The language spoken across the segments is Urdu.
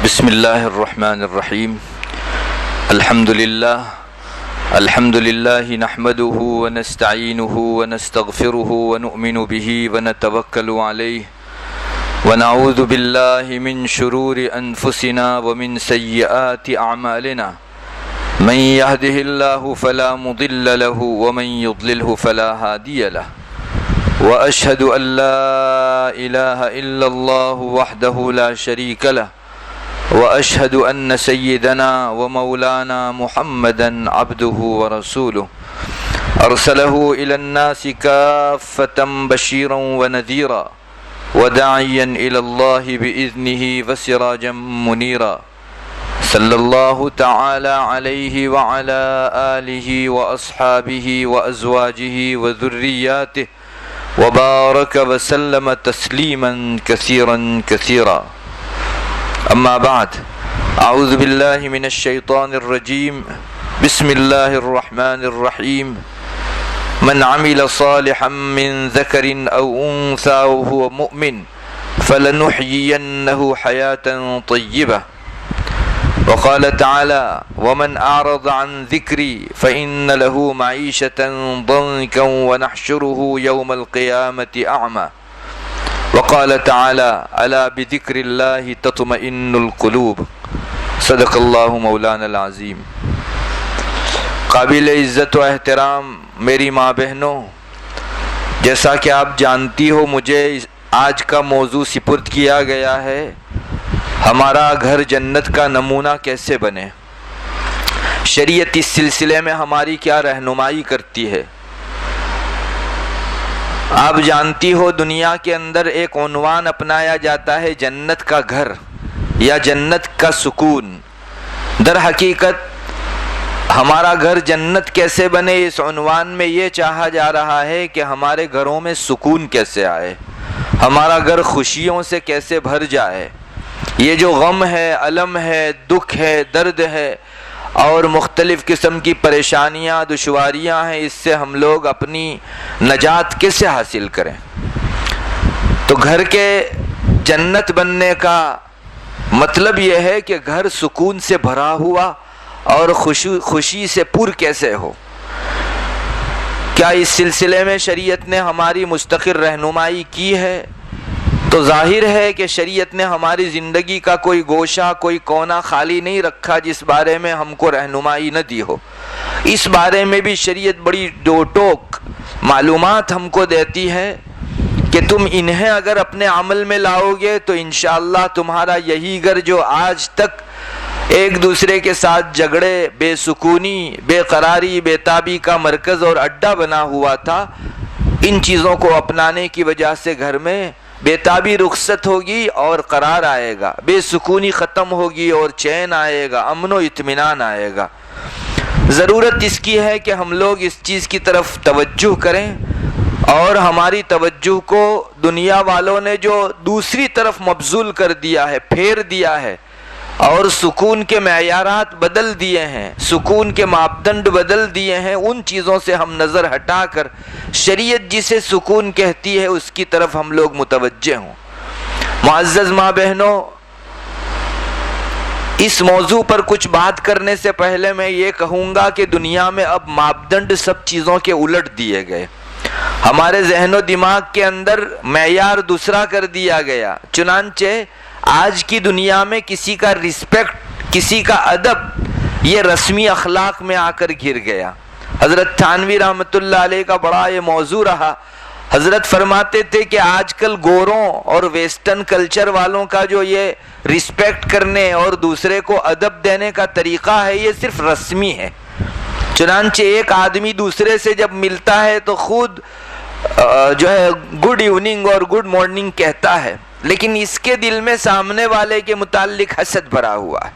بسم اللہ الرحمن الرحیم الحمد للہ نحمده ونستعینه ونستغفره ونؤمن به ونتوکل علیہ ونعوذ باللہ من شرور انفسنا ومن سیئات اعمالنا من يهده اللہ فلا مضل له ومن يضلله فلا هادی له واشهد ان لا الہ الا اللہ وحدہ لا شریک له واشهد ان سیدنا ومولانا محمدا عبده ورسوله ارسله الى الناس کافة بشیرا ونذیرا وداعیا الى اللہ باذنه وسراجا منیرا صلی اللہ تعالی علیہ وعلى آلہ واصحابہ وازواجہ وذریاتہ وبارک وسلم تسلیما کثیرا کثیرا اما بعد اعوذ باللہ من الشیطان الرجیم بسم اللہ الرحمن الرحیم من عمل صالحا من ذکر او انثى وهو مؤمن فلنحيينه حياة طیبة وقال تعالى ومن أعرض عن ذكري فإن له معيشة ضنكا ونحشره يوم القيامة أعمى وقال تعالى ألا بذكر الله تطمئن القلوب صدق اللہ مولانا العظیم۔ قابل عزت و احترام میری ماں بہنوں، جیسا کہ آپ جانتی ہو مجھے آج کا موضوع سپرد کیا گیا ہے ہمارا گھر جنت کا نمونہ کیسے بنے۔ شریعت اس سلسلے میں ہماری کیا رہنمائی کرتی ہے؟ آپ جانتی ہو دنیا کے اندر ایک عنوان اپنایا جاتا ہے جنت کا گھر یا جنت کا سکون۔ در حقیقت ہمارا گھر جنت کیسے بنے، اس عنوان میں یہ چاہا جا رہا ہے کہ ہمارے گھروں میں سکون کیسے آئے، ہمارا گھر خوشیوں سے کیسے بھر جائے۔ یہ جو غم ہے، الم ہے، دکھ ہے، درد ہے اور مختلف قسم کی پریشانیاں، دشواریاں ہیں، اس سے ہم لوگ اپنی نجات کیسے حاصل کریں۔ تو گھر کے جنت بننے کا مطلب یہ ہے کہ گھر سکون سے بھرا ہوا اور خوشی سے پر کیسے ہو۔ کیا اس سلسلے میں شریعت نے ہماری مستقل رہنمائی کی ہے؟ تو ظاہر ہے کہ شریعت نے ہماری زندگی کا کوئی گوشہ، کوئی کونا خالی نہیں رکھا جس بارے میں ہم کو رہنمائی نہ دی ہو۔ اس بارے میں بھی شریعت بڑی دو ٹوک معلومات ہم کو دیتی ہے کہ تم انہیں اگر اپنے عمل میں لاؤ گے تو انشاءاللہ تمہارا یہی گھر جو آج تک ایک دوسرے کے ساتھ جھگڑے، بے سکونی، بے قراری، بے تابی کا مرکز اور اڈا بنا ہوا تھا، ان چیزوں کو اپنانے کی وجہ سے گھر میں بے تابی رخصت ہوگی اور قرار آئے گا، بے سکونی ختم ہوگی اور چین آئے گا، امن و اطمینان آئے گا۔ ضرورت اس کی ہے کہ ہم لوگ اس چیز کی طرف توجہ کریں اور ہماری توجہ کو دنیا والوں نے جو دوسری طرف مبذول کر دیا ہے، پھیر دیا ہے اور سکون کے معیارات بدل دیے ہیں، سکون کے ماپدنڈ بدل دیے ہیں، ان چیزوں سے ہم نظر ہٹا کر شریعت جسے سکون کہتی ہے اس کی طرف ہم لوگ متوجہ ہوں۔ معزز ماں بہنوں، اس موضوع پر کچھ بات کرنے سے پہلے میں یہ کہوں گا کہ دنیا میں اب ماپدنڈ سب چیزوں کے الٹ دیے گئے، ہمارے ذہن و دماغ کے اندر معیار دوسرا کر دیا گیا۔ چنانچہ آج کی دنیا میں کسی کا رسپیکٹ، کسی کا ادب یہ رسمی اخلاق میں آ کر گر گیا۔ حضرت تھانوی رحمۃ اللہ علیہ کا بڑا یہ موضوع رہا۔ حضرت فرماتے تھے کہ آج کل گوروں اور ویسٹرن کلچر والوں کا جو یہ رسپیکٹ کرنے اور دوسرے کو ادب دینے کا طریقہ ہے یہ صرف رسمی ہے۔ چنانچہ ایک آدمی دوسرے سے جب ملتا ہے تو خود جو ہے گڈ ایوننگ اور گڈ مارننگ کہتا ہے، لیکن اس کے دل میں سامنے والے کے متعلق حسد بھرا ہوا ہے،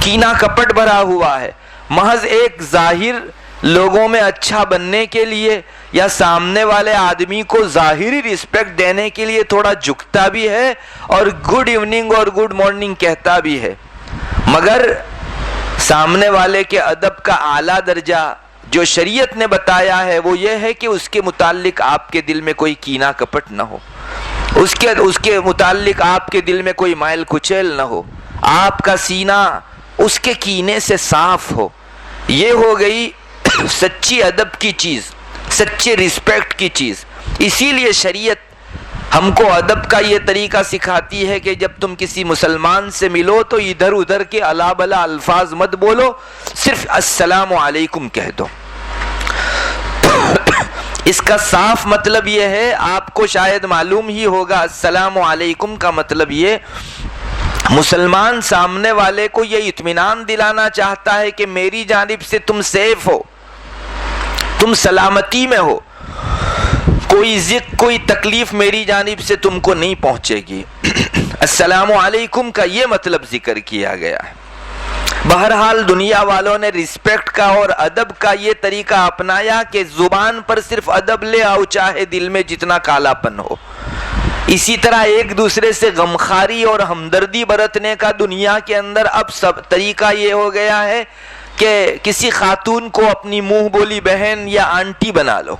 کینہ کپٹ بھرا ہوا ہے، محض ایک ظاہر لوگوں میں اچھا بننے کے لیے یا سامنے والے آدمی کو ظاہری رسپیکٹ دینے کے لیے تھوڑا جھکتا بھی ہے اور گڈ ایوننگ اور گڈ مارننگ کہتا بھی ہے، مگر سامنے والے کے ادب کا اعلیٰ درجہ جو شریعت نے بتایا ہے وہ یہ ہے کہ اس کے متعلق آپ کے دل میں کوئی کینہ کپٹ نہ ہو، اس کے متعلق آپ کے دل میں کوئی مائل کچیل نہ ہو، آپ کا سینہ اس کے کینے سے صاف ہو. یہ ہو گئی سچی ادب کی چیز، سچے رسپیکٹ کی چیز. اسی لیے شریعت ہم کو ادب کا یہ طریقہ سکھاتی ہے کہ جب تم کسی مسلمان سے ملو تو ادھر ادھر کے الا بلا الفاظ مت بولو، صرف السلام علیکم کہہ دو. اس کا صاف مطلب یہ ہے، آپ کو شاید معلوم ہی ہوگا، السلام علیکم کا مطلب یہ مسلمان سامنے والے کو یہ اطمینان دلانا چاہتا ہے کہ میری جانب سے تم سیف ہو، تم سلامتی میں ہو، کوئی ضد کوئی تکلیف میری جانب سے تم کو نہیں پہنچے گی. السلام علیکم کا یہ مطلب ذکر کیا گیا ہے. بہرحال دنیا والوں نے رسپیکٹ کا اور ادب کا یہ طریقہ اپنایا کہ زبان پر صرف ادب لے آؤ چاہے دل میں جتنا کالا پن ہو. اسی طرح ایک دوسرے سے غمخواری اور ہمدردی برتنے کا دنیا کے اندر اب سب طریقہ یہ ہو گیا ہے کہ کسی خاتون کو اپنی منہ بولی بہن یا آنٹی بنا لو،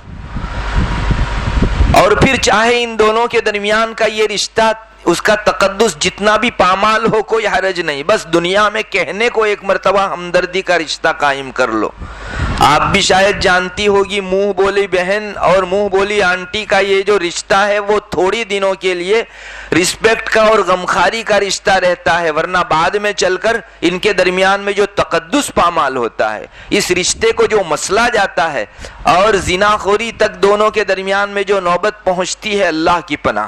اور پھر چاہے ان دونوں کے درمیان کا یہ رشتہ، اس کا تقدس جتنا بھی پامال ہو، کوئی حرج نہیں، بس دنیا میں کہنے کو ایک مرتبہ ہمدردی کا رشتہ قائم کر لو. آپ بھی شاید جانتی ہوگی منہ بولی بہن اور منہ بولی آنٹی کا یہ جو رشتہ ہے وہ تھوڑی دنوں کے لیے رسپیکٹ کا اور غمخواری کا رشتہ رہتا ہے، ورنہ بعد میں چل کر ان کے درمیان میں جو تقدس پامال ہوتا ہے، اس رشتے کو جو مسئلہ جاتا ہے اور زنا خوری تک دونوں کے درمیان میں جو نوبت پہنچتی ہے، اللہ کی پناہ.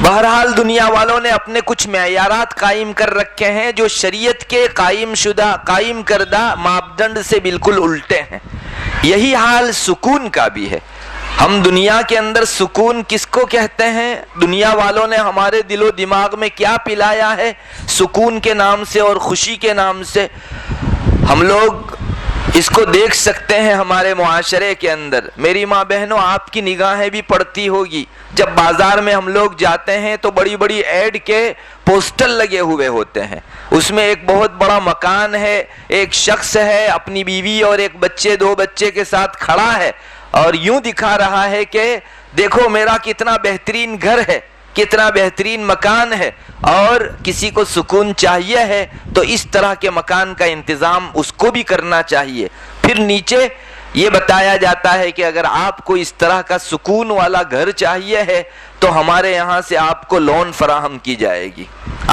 بہرحال دنیا والوں نے اپنے کچھ معیارات قائم کر رکھے ہیں جو شریعت کے قائم کردہ ماپدنڈ سے بالکل الٹے ہیں. یہی حال سکون کا بھی ہے. ہم دنیا کے اندر سکون کس کو کہتے ہیں؟ دنیا والوں نے ہمارے دل و دماغ میں کیا پلایا ہے سکون کے نام سے اور خوشی کے نام سے؟ ہم لوگ اس کو دیکھ سکتے ہیں ہمارے معاشرے کے اندر. میری ماں بہنوں، آپ کی نگاہیں بھی پڑتی ہوگی، جب بازار میں ہم لوگ جاتے ہیں تو بڑی بڑی ایڈ کے پوسٹر لگے ہوئے ہوتے ہیں. اس میں ایک بہت بڑا مکان ہے، ایک شخص ہے اپنی بیوی اور ایک بچے، 2 بچے کے ساتھ کھڑا ہے اور یوں دکھا رہا ہے کہ دیکھو میرا کتنا بہترین گھر ہے، کتنا بہترین مکان ہے. اور کسی کو سکون چاہیے ہے تو اس طرح کے مکان کا انتظام اس کو بھی کرنا چاہیے. پھر نیچے یہ بتایا جاتا ہے کہ اگر آپ کو اس طرح کا سکون والا گھر چاہیے ہے تو ہمارے یہاں سے آپ کو لون فراہم کی جائے گی،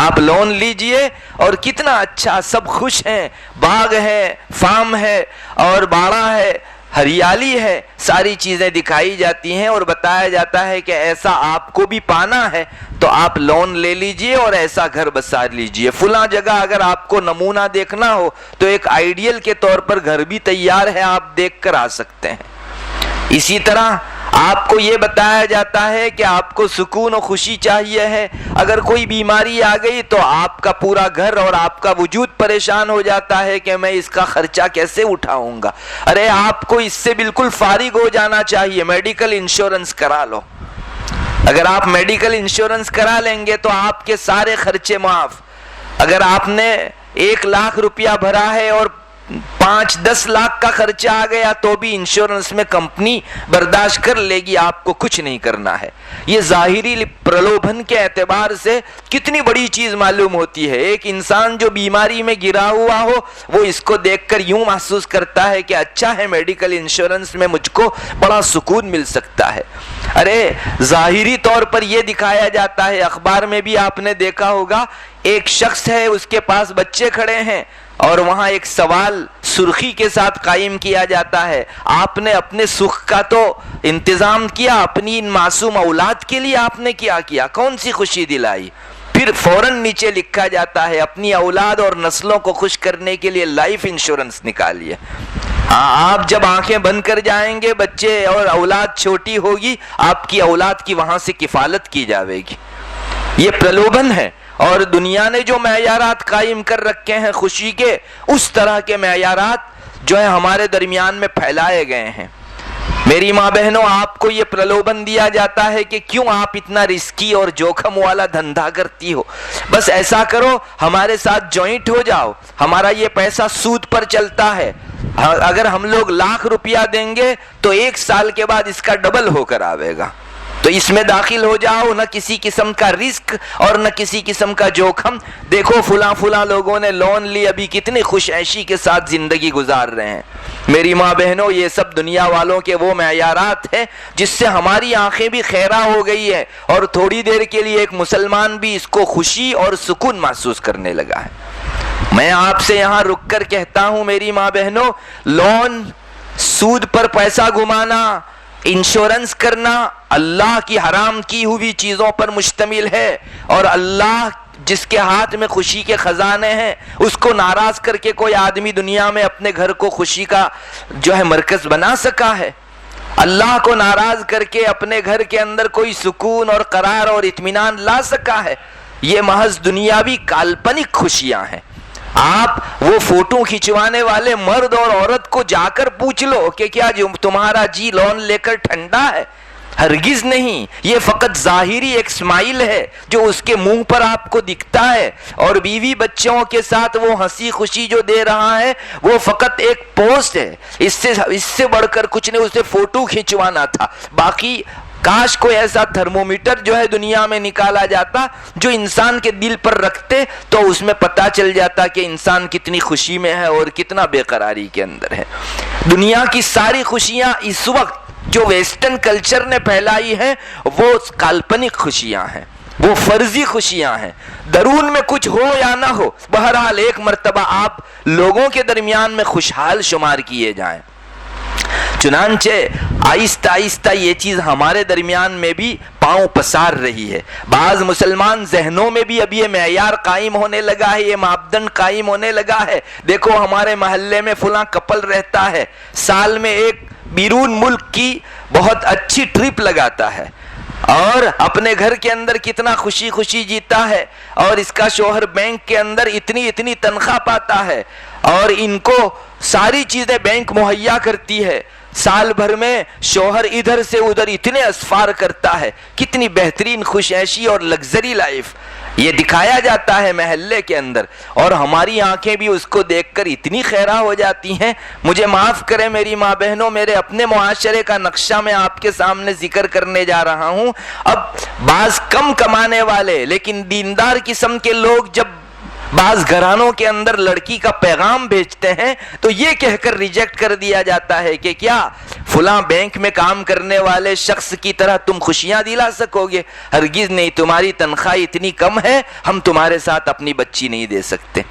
آپ لون لیجئے. اور کتنا اچھا، سب خوش ہیں، باغ ہے، فارم ہے اور باڑہ ہے، ہریالی ہے، ساری چیزیں دکھائی جاتی ہیں اور بتایا جاتا ہے کہ ایسا آپ کو بھی پانا ہے تو آپ لون لے لیجئے اور ایسا گھر بسا لیجئے. فلاں جگہ اگر آپ کو نمونہ دیکھنا ہو تو ایک آئیڈیل کے طور پر گھر بھی تیار ہے، آپ دیکھ کر آ سکتے ہیں. اسی طرح آپ کو یہ بتایا جاتا ہے کہ آپ کو سکون و خوشی چاہیے ہے، اگر کوئی بیماری آ گئی تو آپ کا پورا گھر اور آپ کا وجود پریشان ہو جاتا ہے کہ میں اس کا خرچہ کیسے اٹھاؤں گا. ارے آپ کو اس سے بالکل فارغ ہو جانا چاہیے، میڈیکل انشورنس کرا لو. اگر آپ میڈیکل انشورنس کرا لیں گے تو آپ کے سارے خرچے معاف. اگر آپ نے 1 لاکھ روپیہ بھرا ہے اور 5-10 لاکھ کا خرچہ آ گیا تو بھی انشورنس میں کمپنی برداشت کر لے گی، آپ کو کچھ نہیں کرنا ہے. یہ ظاہری پرلوبھن کے اعتبار سے کتنی بڑی چیز معلوم ہوتی ہے. ایک انسان جو بیماری میں گرا ہوا ہو وہ اس کو دیکھ کر یوں محسوس کرتا ہے کہ اچھا ہے میڈیکل انشورنس میں مجھ کو بڑا سکون مل سکتا ہے. ارے ظاہری طور پر یہ دکھایا جاتا ہے، اخبار میں بھی آپ نے دیکھا ہوگا، ایک شخص ہے اس کے پاس بچے کھڑے ہیں اور وہاں ایک سوال سرخی کے ساتھ قائم کیا جاتا ہے، آپ نے اپنے سکھ کا تو انتظام کیا، اپنی ان معصوم اولاد کے لیے آپ نے کیا کیا، کون سی خوشی دلائی؟ پھر فوراً نیچے لکھا جاتا ہے اپنی اولاد اور نسلوں کو خوش کرنے کے لیے لائف انشورنس نکالیے. آپ جب آنکھیں بند کر جائیں گے، بچے اور اولاد چھوٹی ہوگی، آپ کی اولاد کی وہاں سے کفالت کی جاوے گی. یہ پرلوبھن ہے. اور دنیا نے جو معیارات قائم کر رکھے ہیں خوشی کے، اس طرح کے معیارات جو ہے ہمارے درمیان میں پھیلائے گئے ہیں. میری ماں بہنوں، آپ کو یہ پرلوبھن دیا جاتا ہے کہ کیوں آپ اتنا رسکی اور جوخم والا دھندا کرتی ہو، بس ایسا کرو ہمارے ساتھ جوائنٹ ہو جاؤ، ہمارا یہ پیسہ سود پر چلتا ہے، اگر ہم لوگ 1 لاکھ روپیہ دیں گے تو 1 سال کے بعد اس کا ڈبل ہو کر آئے گا. تو اس میں داخل ہو جاؤ، نہ کسی قسم کا رزق اور نہ کسی قسم کا جوخم. دیکھو فلاں لوگوں نے لون لی، ابھی کتنی خوش عیشی کے ساتھ زندگی گزار رہے ہیں. میری ماں بہنوں، یہ سب دنیا والوں کے وہ معیارات ہیں جس سے ہماری آنکھیں بھی خیرہ ہو گئی ہے، اور تھوڑی دیر کے لیے ایک مسلمان بھی اس کو خوشی اور سکون محسوس کرنے لگا ہے. میں آپ سے یہاں رک کر کہتا ہوں میری ماں بہنوں، لون، سود پر پیسہ گمانا، انشورنس کرنا اللہ کی حرام کی ہوئی چیزوں پر مشتمل ہے، اور اللہ جس کے ہاتھ میں خوشی کے خزانے ہیں اس کو ناراض کر کے کوئی آدمی دنیا میں اپنے گھر کو خوشی کا مرکز بنا سکا ہے؟ اللہ کو ناراض کر کے اپنے گھر کے اندر کوئی سکون اور قرار اور اطمینان لا سکا ہے؟ یہ محض دنیاوی کالپنک خوشیاں ہیں. آپ وہ فوٹو کھنچوانے والے مرد اور عورت کو جا کر پوچھ لو کہ کیا تمہارا جی لون لے کر ٹھنڈا ہے؟ ہرگز نہیں. یہ فقط ظاہری ایک اسمائل ہے جو اس کے منہ پر آپ کو دکھتا ہے، اور بیوی بچوں کے ساتھ وہ ہنسی خوشی جو دے رہا ہے وہ فقط ایک پوسٹ ہے. اس سے بڑھ کر کچھ نہیں. اسے فوٹو کھنچوانا تھا. باقی کاش کوئی ایسا تھرمومیٹر دنیا میں نکالا جاتا جو انسان کے دل پر رکھتے تو اس میں پتا چل جاتا کہ انسان کتنی خوشی میں ہے اور کتنا بے قراری کے اندر ہے. دنیا کی ساری خوشیاں اس وقت جو ویسٹرن کلچر نے پھیلائی ہیں وہ کالپنک خوشیاں ہیں، وہ فرضی خوشیاں ہیں. درون میں کچھ ہو یا نہ ہو، بہرحال ایک مرتبہ آپ لوگوں کے درمیان میں خوشحال شمار کیے جائیں. چنانچہ آہستہ آہستہ یہ چیز ہمارے درمیان میں بھی پاؤں پسار رہی ہے. بعض مسلمان ذہنوں میں بھی اب یہ معیار قائم ہونے لگا ہے، یہ ماپدنڈ قائم ہونے لگا ہے. دیکھو ہمارے محلے میں فلاں کپل رہتا ہے، سال میں ایک بیرون ملک کی بہت اچھی ٹرپ لگاتا ہے اور اپنے گھر کے اندر کتنا خوشی خوشی جیتا ہے، اور اس کا شوہر بینک کے اندر اتنی تنخواہ پاتا ہے اور ان کو ساری چیزیں بینک مہیا کرتی ہے. سال بھر میں شوہر ادھر سے ادھر اتنے اسفار کرتا ہے. کتنی بہترین خوش عیشی اور لگژری لائف یہ دکھایا جاتا ہے محلے کے اندر، اور ہماری آنکھیں بھی اس کو دیکھ کر اتنی خیرہ ہو جاتی ہیں. مجھے معاف کریں میری ماں بہنوں، میرے اپنے معاشرے کا نقشہ میں آپ کے سامنے ذکر کرنے جا رہا ہوں. اب بعض کم کمانے والے لیکن دیندار قسم کے لوگ جب بعض گھرانوں کے اندر لڑکی کا پیغام بھیجتے ہیں تو یہ کہہ کر ریجیکٹ کر دیا جاتا ہے کہ کیا فلاں بینک میں کام کرنے والے شخص کی طرح تم خوشیاں دلا سکو گے؟ ہرگز نہیں. تمہاری تنخواہ اتنی کم ہے، ہم تمہارے ساتھ اپنی بچی نہیں دے سکتے.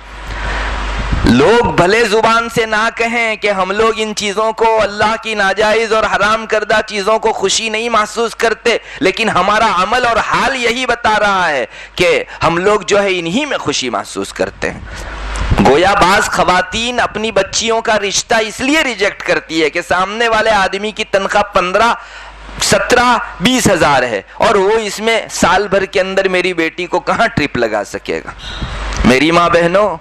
لوگ بھلے زبان سے نہ کہیں کہ ہم لوگ ان چیزوں کو، اللہ کی ناجائز اور حرام کردہ چیزوں کو خوشی نہیں محسوس کرتے، لیکن ہمارا عمل اور حال یہی بتا رہا ہے کہ ہم لوگ انہی میں خوشی محسوس کرتے ہیں. گویا بعض خواتین اپنی بچیوں کا رشتہ اس لیے ریجیکٹ کرتی ہے کہ سامنے والے آدمی کی تنخواہ 15-17-20 ہزار ہے اور وہ اس میں سال بھر کے اندر میری بیٹی کو کہاں ٹرپ لگا سکے گا؟ میری ماں بہنوں،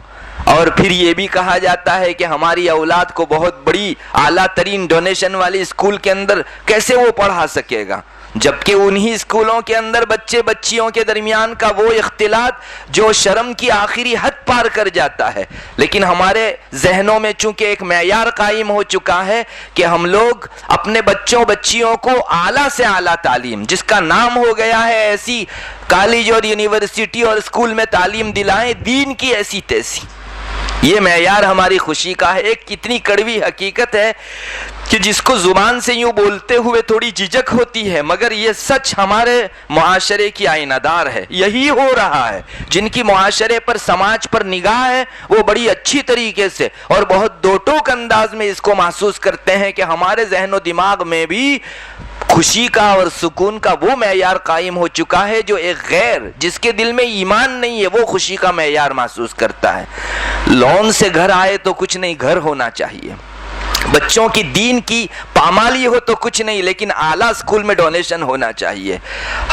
اور پھر یہ بھی کہا جاتا ہے کہ ہماری اولاد کو بہت بڑی اعلیٰ ترین ڈونیشن والی اسکول کے اندر کیسے وہ پڑھا سکے گا، جبکہ انہی اسکولوں کے اندر بچے بچیوں کے درمیان کا وہ اختلاط جو شرم کی آخری حد پار کر جاتا ہے. لیکن ہمارے ذہنوں میں چونکہ ایک معیار قائم ہو چکا ہے کہ ہم لوگ اپنے بچوں بچیوں کو اعلیٰ سے اعلیٰ تعلیم، جس کا نام ہو گیا ہے ایسی کالج اور یونیورسٹی اور اسکول میں تعلیم دلائیں، دین کی ایسی تیسی. یہ معیار ہماری خوشی کا ہے. ایک کتنی کڑوی حقیقت ہے کہ جس کو زبان سے یوں بولتے ہوئے تھوڑی جھجک ہوتی ہے، مگر یہ سچ ہمارے معاشرے کی آئینہ دار ہے. یہی ہو رہا ہے. جن کی معاشرے پر، سماج پر نگاہ ہے وہ بڑی اچھی طریقے سے اور بہت دو ٹوک انداز میں اس کو محسوس کرتے ہیں کہ ہمارے ذہن و دماغ میں بھی خوشی کا اور سکون کا وہ معیار قائم ہو چکا ہے جو ایک غیر، جس کے دل میں ایمان نہیں ہے، وہ خوشی کا معیار محسوس کرتا ہے. لون سے گھر آئے تو کچھ نہیں، گھر ہونا چاہیے. بچوں کی دین کی پامالی ہو تو کچھ نہیں، لیکن اعلیٰ اسکول میں ڈونیشن ہونا چاہیے.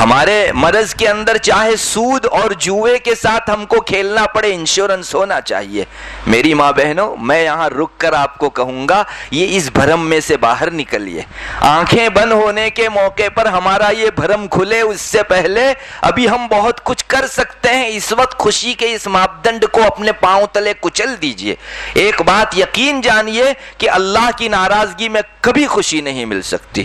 ہمارے مرض کے اندر چاہے سود اور جوئے کے ساتھ ہم کو کھیلنا پڑے، انشورنس ہونا چاہیے. میری ماں بہنوں، میں یہاں رک کر آپ کو کہوں گا یہ اس بھرم میں سے باہر نکلیے. آنکھیں بند ہونے کے موقع پر ہمارا یہ بھرم کھلے اس سے پہلے ابھی ہم بہت کچھ کر سکتے ہیں. اس وقت خوشی کے اس ماپدنڈ کو اپنے پاؤں تلے کچل دیجئے. ایک بات یقین جانیے کہ اللہ کی ناراضگی میں کبھی خوشی نہیں مل سکتی۔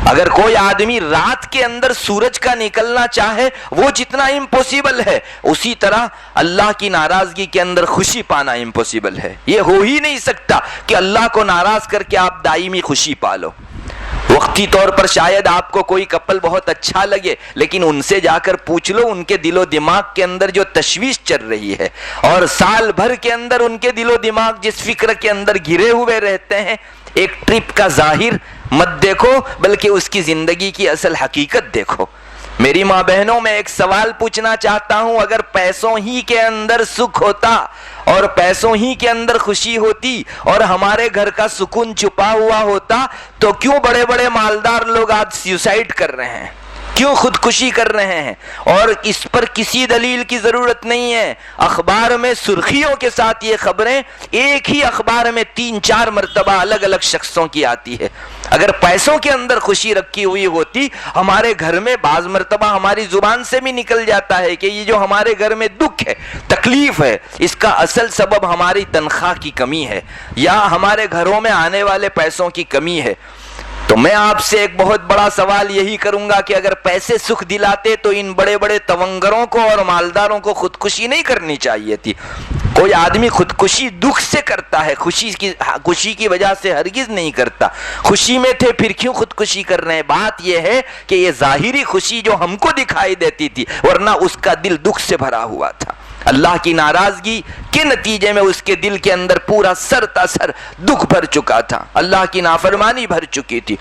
اگر کوئی آدمی رات کے اندر سورج کا نکلنا چاہے وہ جتنا امپوسیبل ہے، اسی طرح اللہ کی ناراضگی کے اندر خوشی پانا امپوسیبل ہے۔ یہ ہو ہی نہیں سکتا کہ اللہ کو ناراض کر کے آپ دائمی خوشی پالو۔ وقتی طور پر شاید آپ کو کوئی کپل بہت اچھا لگے، لیکن ان سے جا کر پوچھ لو ان کے دل و دماغ کے اندر جو تشویش چل رہی ہے، اور سال بھر کے اندر ان کے دل و دماغ جس فکر کے اندر گھرے ہوئے رہتے ہیں، ایک ٹرپ کا ظاہر مت دیکھو بلکہ اس کی زندگی کی اصل حقیقت دیکھو۔ میری ماں بہنوں، میں ایک سوال پوچھنا چاہتا ہوں، اگر پیسوں ہی کے اندر سکھ ہوتا اور پیسوں ہی کے اندر خوشی ہوتی اور ہمارے گھر کا سکون چھپا ہوا ہوتا تو کیوں بڑے بڑے مالدار لوگ آج سیوسائیڈ کر رہے ہیں، کیوں خودکشی کر رہے ہیں؟ اور اس پر کسی دلیل کی ضرورت نہیں ہے۔ اخبار میں سرخیوں کے ساتھ یہ خبریں ایک ہی اخبار میں 3-4 مرتبہ الگ الگ شخصوں کی آتی ہے۔ اگر پیسوں کے اندر خوشی رکھی ہوئی ہوتی، ہمارے گھر میں بعض مرتبہ ہماری زبان سے بھی نکل جاتا ہے کہ یہ جو ہمارے گھر میں دکھ ہے، تکلیف ہے، اس کا اصل سبب ہماری تنخواہ کی کمی ہے یا ہمارے گھروں میں آنے والے پیسوں کی کمی ہے۔ تو میں آپ سے ایک بہت بڑا سوال یہی کروں گا کہ اگر پیسے سکھ دلاتے تو ان بڑے بڑے تونگروں کو اور مالداروں کو خودکشی نہیں کرنی چاہیے تھی۔ کوئی آدمی خودکشی دکھ سے کرتا ہے، خوشی کی وجہ سے ہرگز نہیں کرتا۔ خوشی میں تھے پھر کیوں خودکشی کر رہے ہیں؟ بات یہ ہے کہ یہ ظاہری خوشی جو ہم کو دکھائی دیتی تھی، ورنہ اس کا دل دکھ سے بھرا ہوا تھا۔ اللہ کی ناراضگی کے نتیجے میں اس کے دل کے اندر پورا سر تا سر دکھ بھر چکا تھا، اللہ کی نافرمانی بھر چکی تھی۔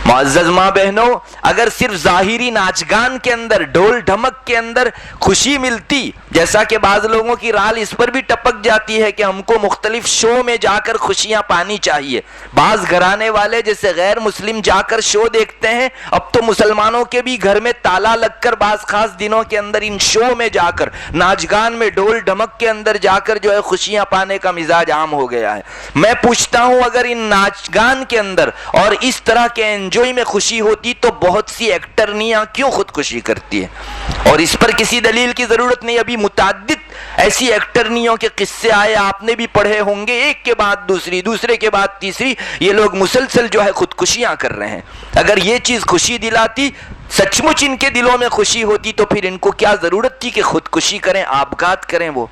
معزز ماں بہنوں، اگر صرف ظاہری ناچ گان کے اندر، ڈھول ڈھمک کے اندر خوشی ملتی، جیسا کہ بعض لوگوں کی رال اس پر بھی ٹپک جاتی ہے کہ ہم کو مختلف شو میں جا کر خوشیاں پانی چاہیے۔ بعض گھرانے والے جیسے غیر مسلم جا کر شو دیکھتے ہیں، اب تو مسلمانوں کے بھی گھر میں تالا لگ کر بعض خاص دنوں کے اندر ان شو میں جا کر، ناچ گان میں، ڈھول ڈھمک کے اندر جا کر جو ہے خوشیاں پانے کا مزاج عام ہو گیا ہے۔ میں پوچھتا ہوں، اگر ان ناچ گان کے اندر اور اس طرح کے انجوائے میں خوشی ہوتی تو بہت سی ایکٹرنیاں کیوں خودکشی کرتی ہیں؟ اور اس پر کسی دلیل کی ضرورت نہیں۔ ابھی متعدد ایسی ایکٹرنیوں کے قصے آئے، آپ نے بھی پڑھے ہوں گے، ایک کے بعد دوسری، دوسرے کے بعد تیسری، یہ لوگ مسلسل جو ہے خودکشیاں کر رہے ہیں۔ اگر یہ چیز خوشی دلاتی، سچ مچ ان کے دلوں میں خوشی ہوتی، تو پھر ان کو کیا ضرورت تھی کہ خودکشی کریں، آبگات کریں وہ؟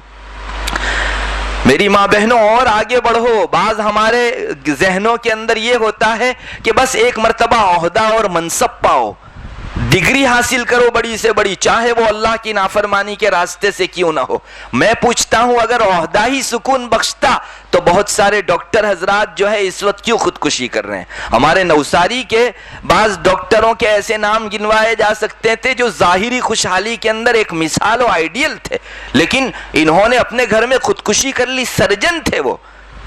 میری ماں بہنوں، اور آگے بڑھو۔ بعض ہمارے ذہنوں کے اندر یہ ہوتا ہے کہ بس ایک مرتبہ عہدہ اور منصب پاؤ، ڈگری حاصل کرو بڑی سے بڑی، چاہے وہ اللہ کی نافرمانی کے راستے سے کیوں نہ ہو۔ میں پوچھتا ہوں، اگر عہدہ ہی سکون بخشتا تو بہت سارے ڈاکٹر حضرات جو ہے اس وقت کیوں خودکشی کر رہے ہیں؟ ہمارے نوساری کے بعض ڈاکٹروں کے ایسے نام گنوائے جا سکتے تھے جو ظاہری خوشحالی کے اندر ایک مثال و آئیڈیل تھے، لیکن انہوں نے اپنے گھر میں خودکشی کر لی، سرجن تھے وہ۔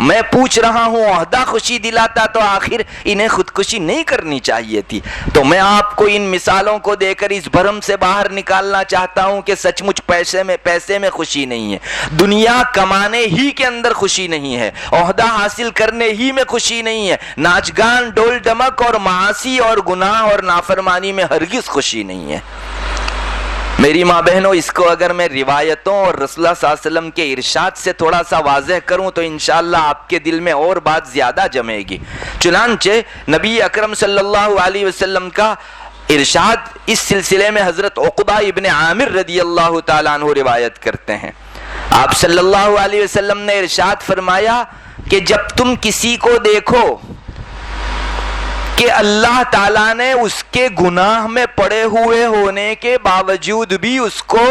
میں پوچھ رہا ہوں، عہدہ خوشی دلاتا تو آخر انہیں خودکشی نہیں کرنی چاہیے تھی؟ تو میں آپ کو ان مثالوں کو دے کر اس بھرم سے باہر نکالنا چاہتا ہوں کہ سچ مچ پیسے میں خوشی نہیں ہے، دنیا کمانے ہی کے اندر خوشی نہیں ہے، عہدہ حاصل کرنے ہی میں خوشی نہیں ہے، ناچ گان، ڈول ڈمک اور معاصی اور گناہ اور نافرمانی میں ہرگز خوشی نہیں ہے۔ میری ماں بہنوں، اس کو اگر میں روایتوں اور رسول اللہ صلی اللہ علیہ وسلم کے ارشاد سے تھوڑا سا واضح کروں تو انشاءاللہ آپ کے دل میں اور بات زیادہ جمے گی۔ چنانچہ نبی اکرم صلی اللہ علیہ وسلم کا ارشاد اس سلسلے میں حضرت عقبہ ابن عامر رضی اللہ تعالیٰ عنہ روایت کرتے ہیں۔ آپ صلی اللہ علیہ وسلم نے ارشاد فرمایا کہ جب تم کسی کو دیکھو کہ اللہ تعالیٰ نے اس کے گناہ میں پڑے ہوئے ہونے کے باوجود بھی اس کو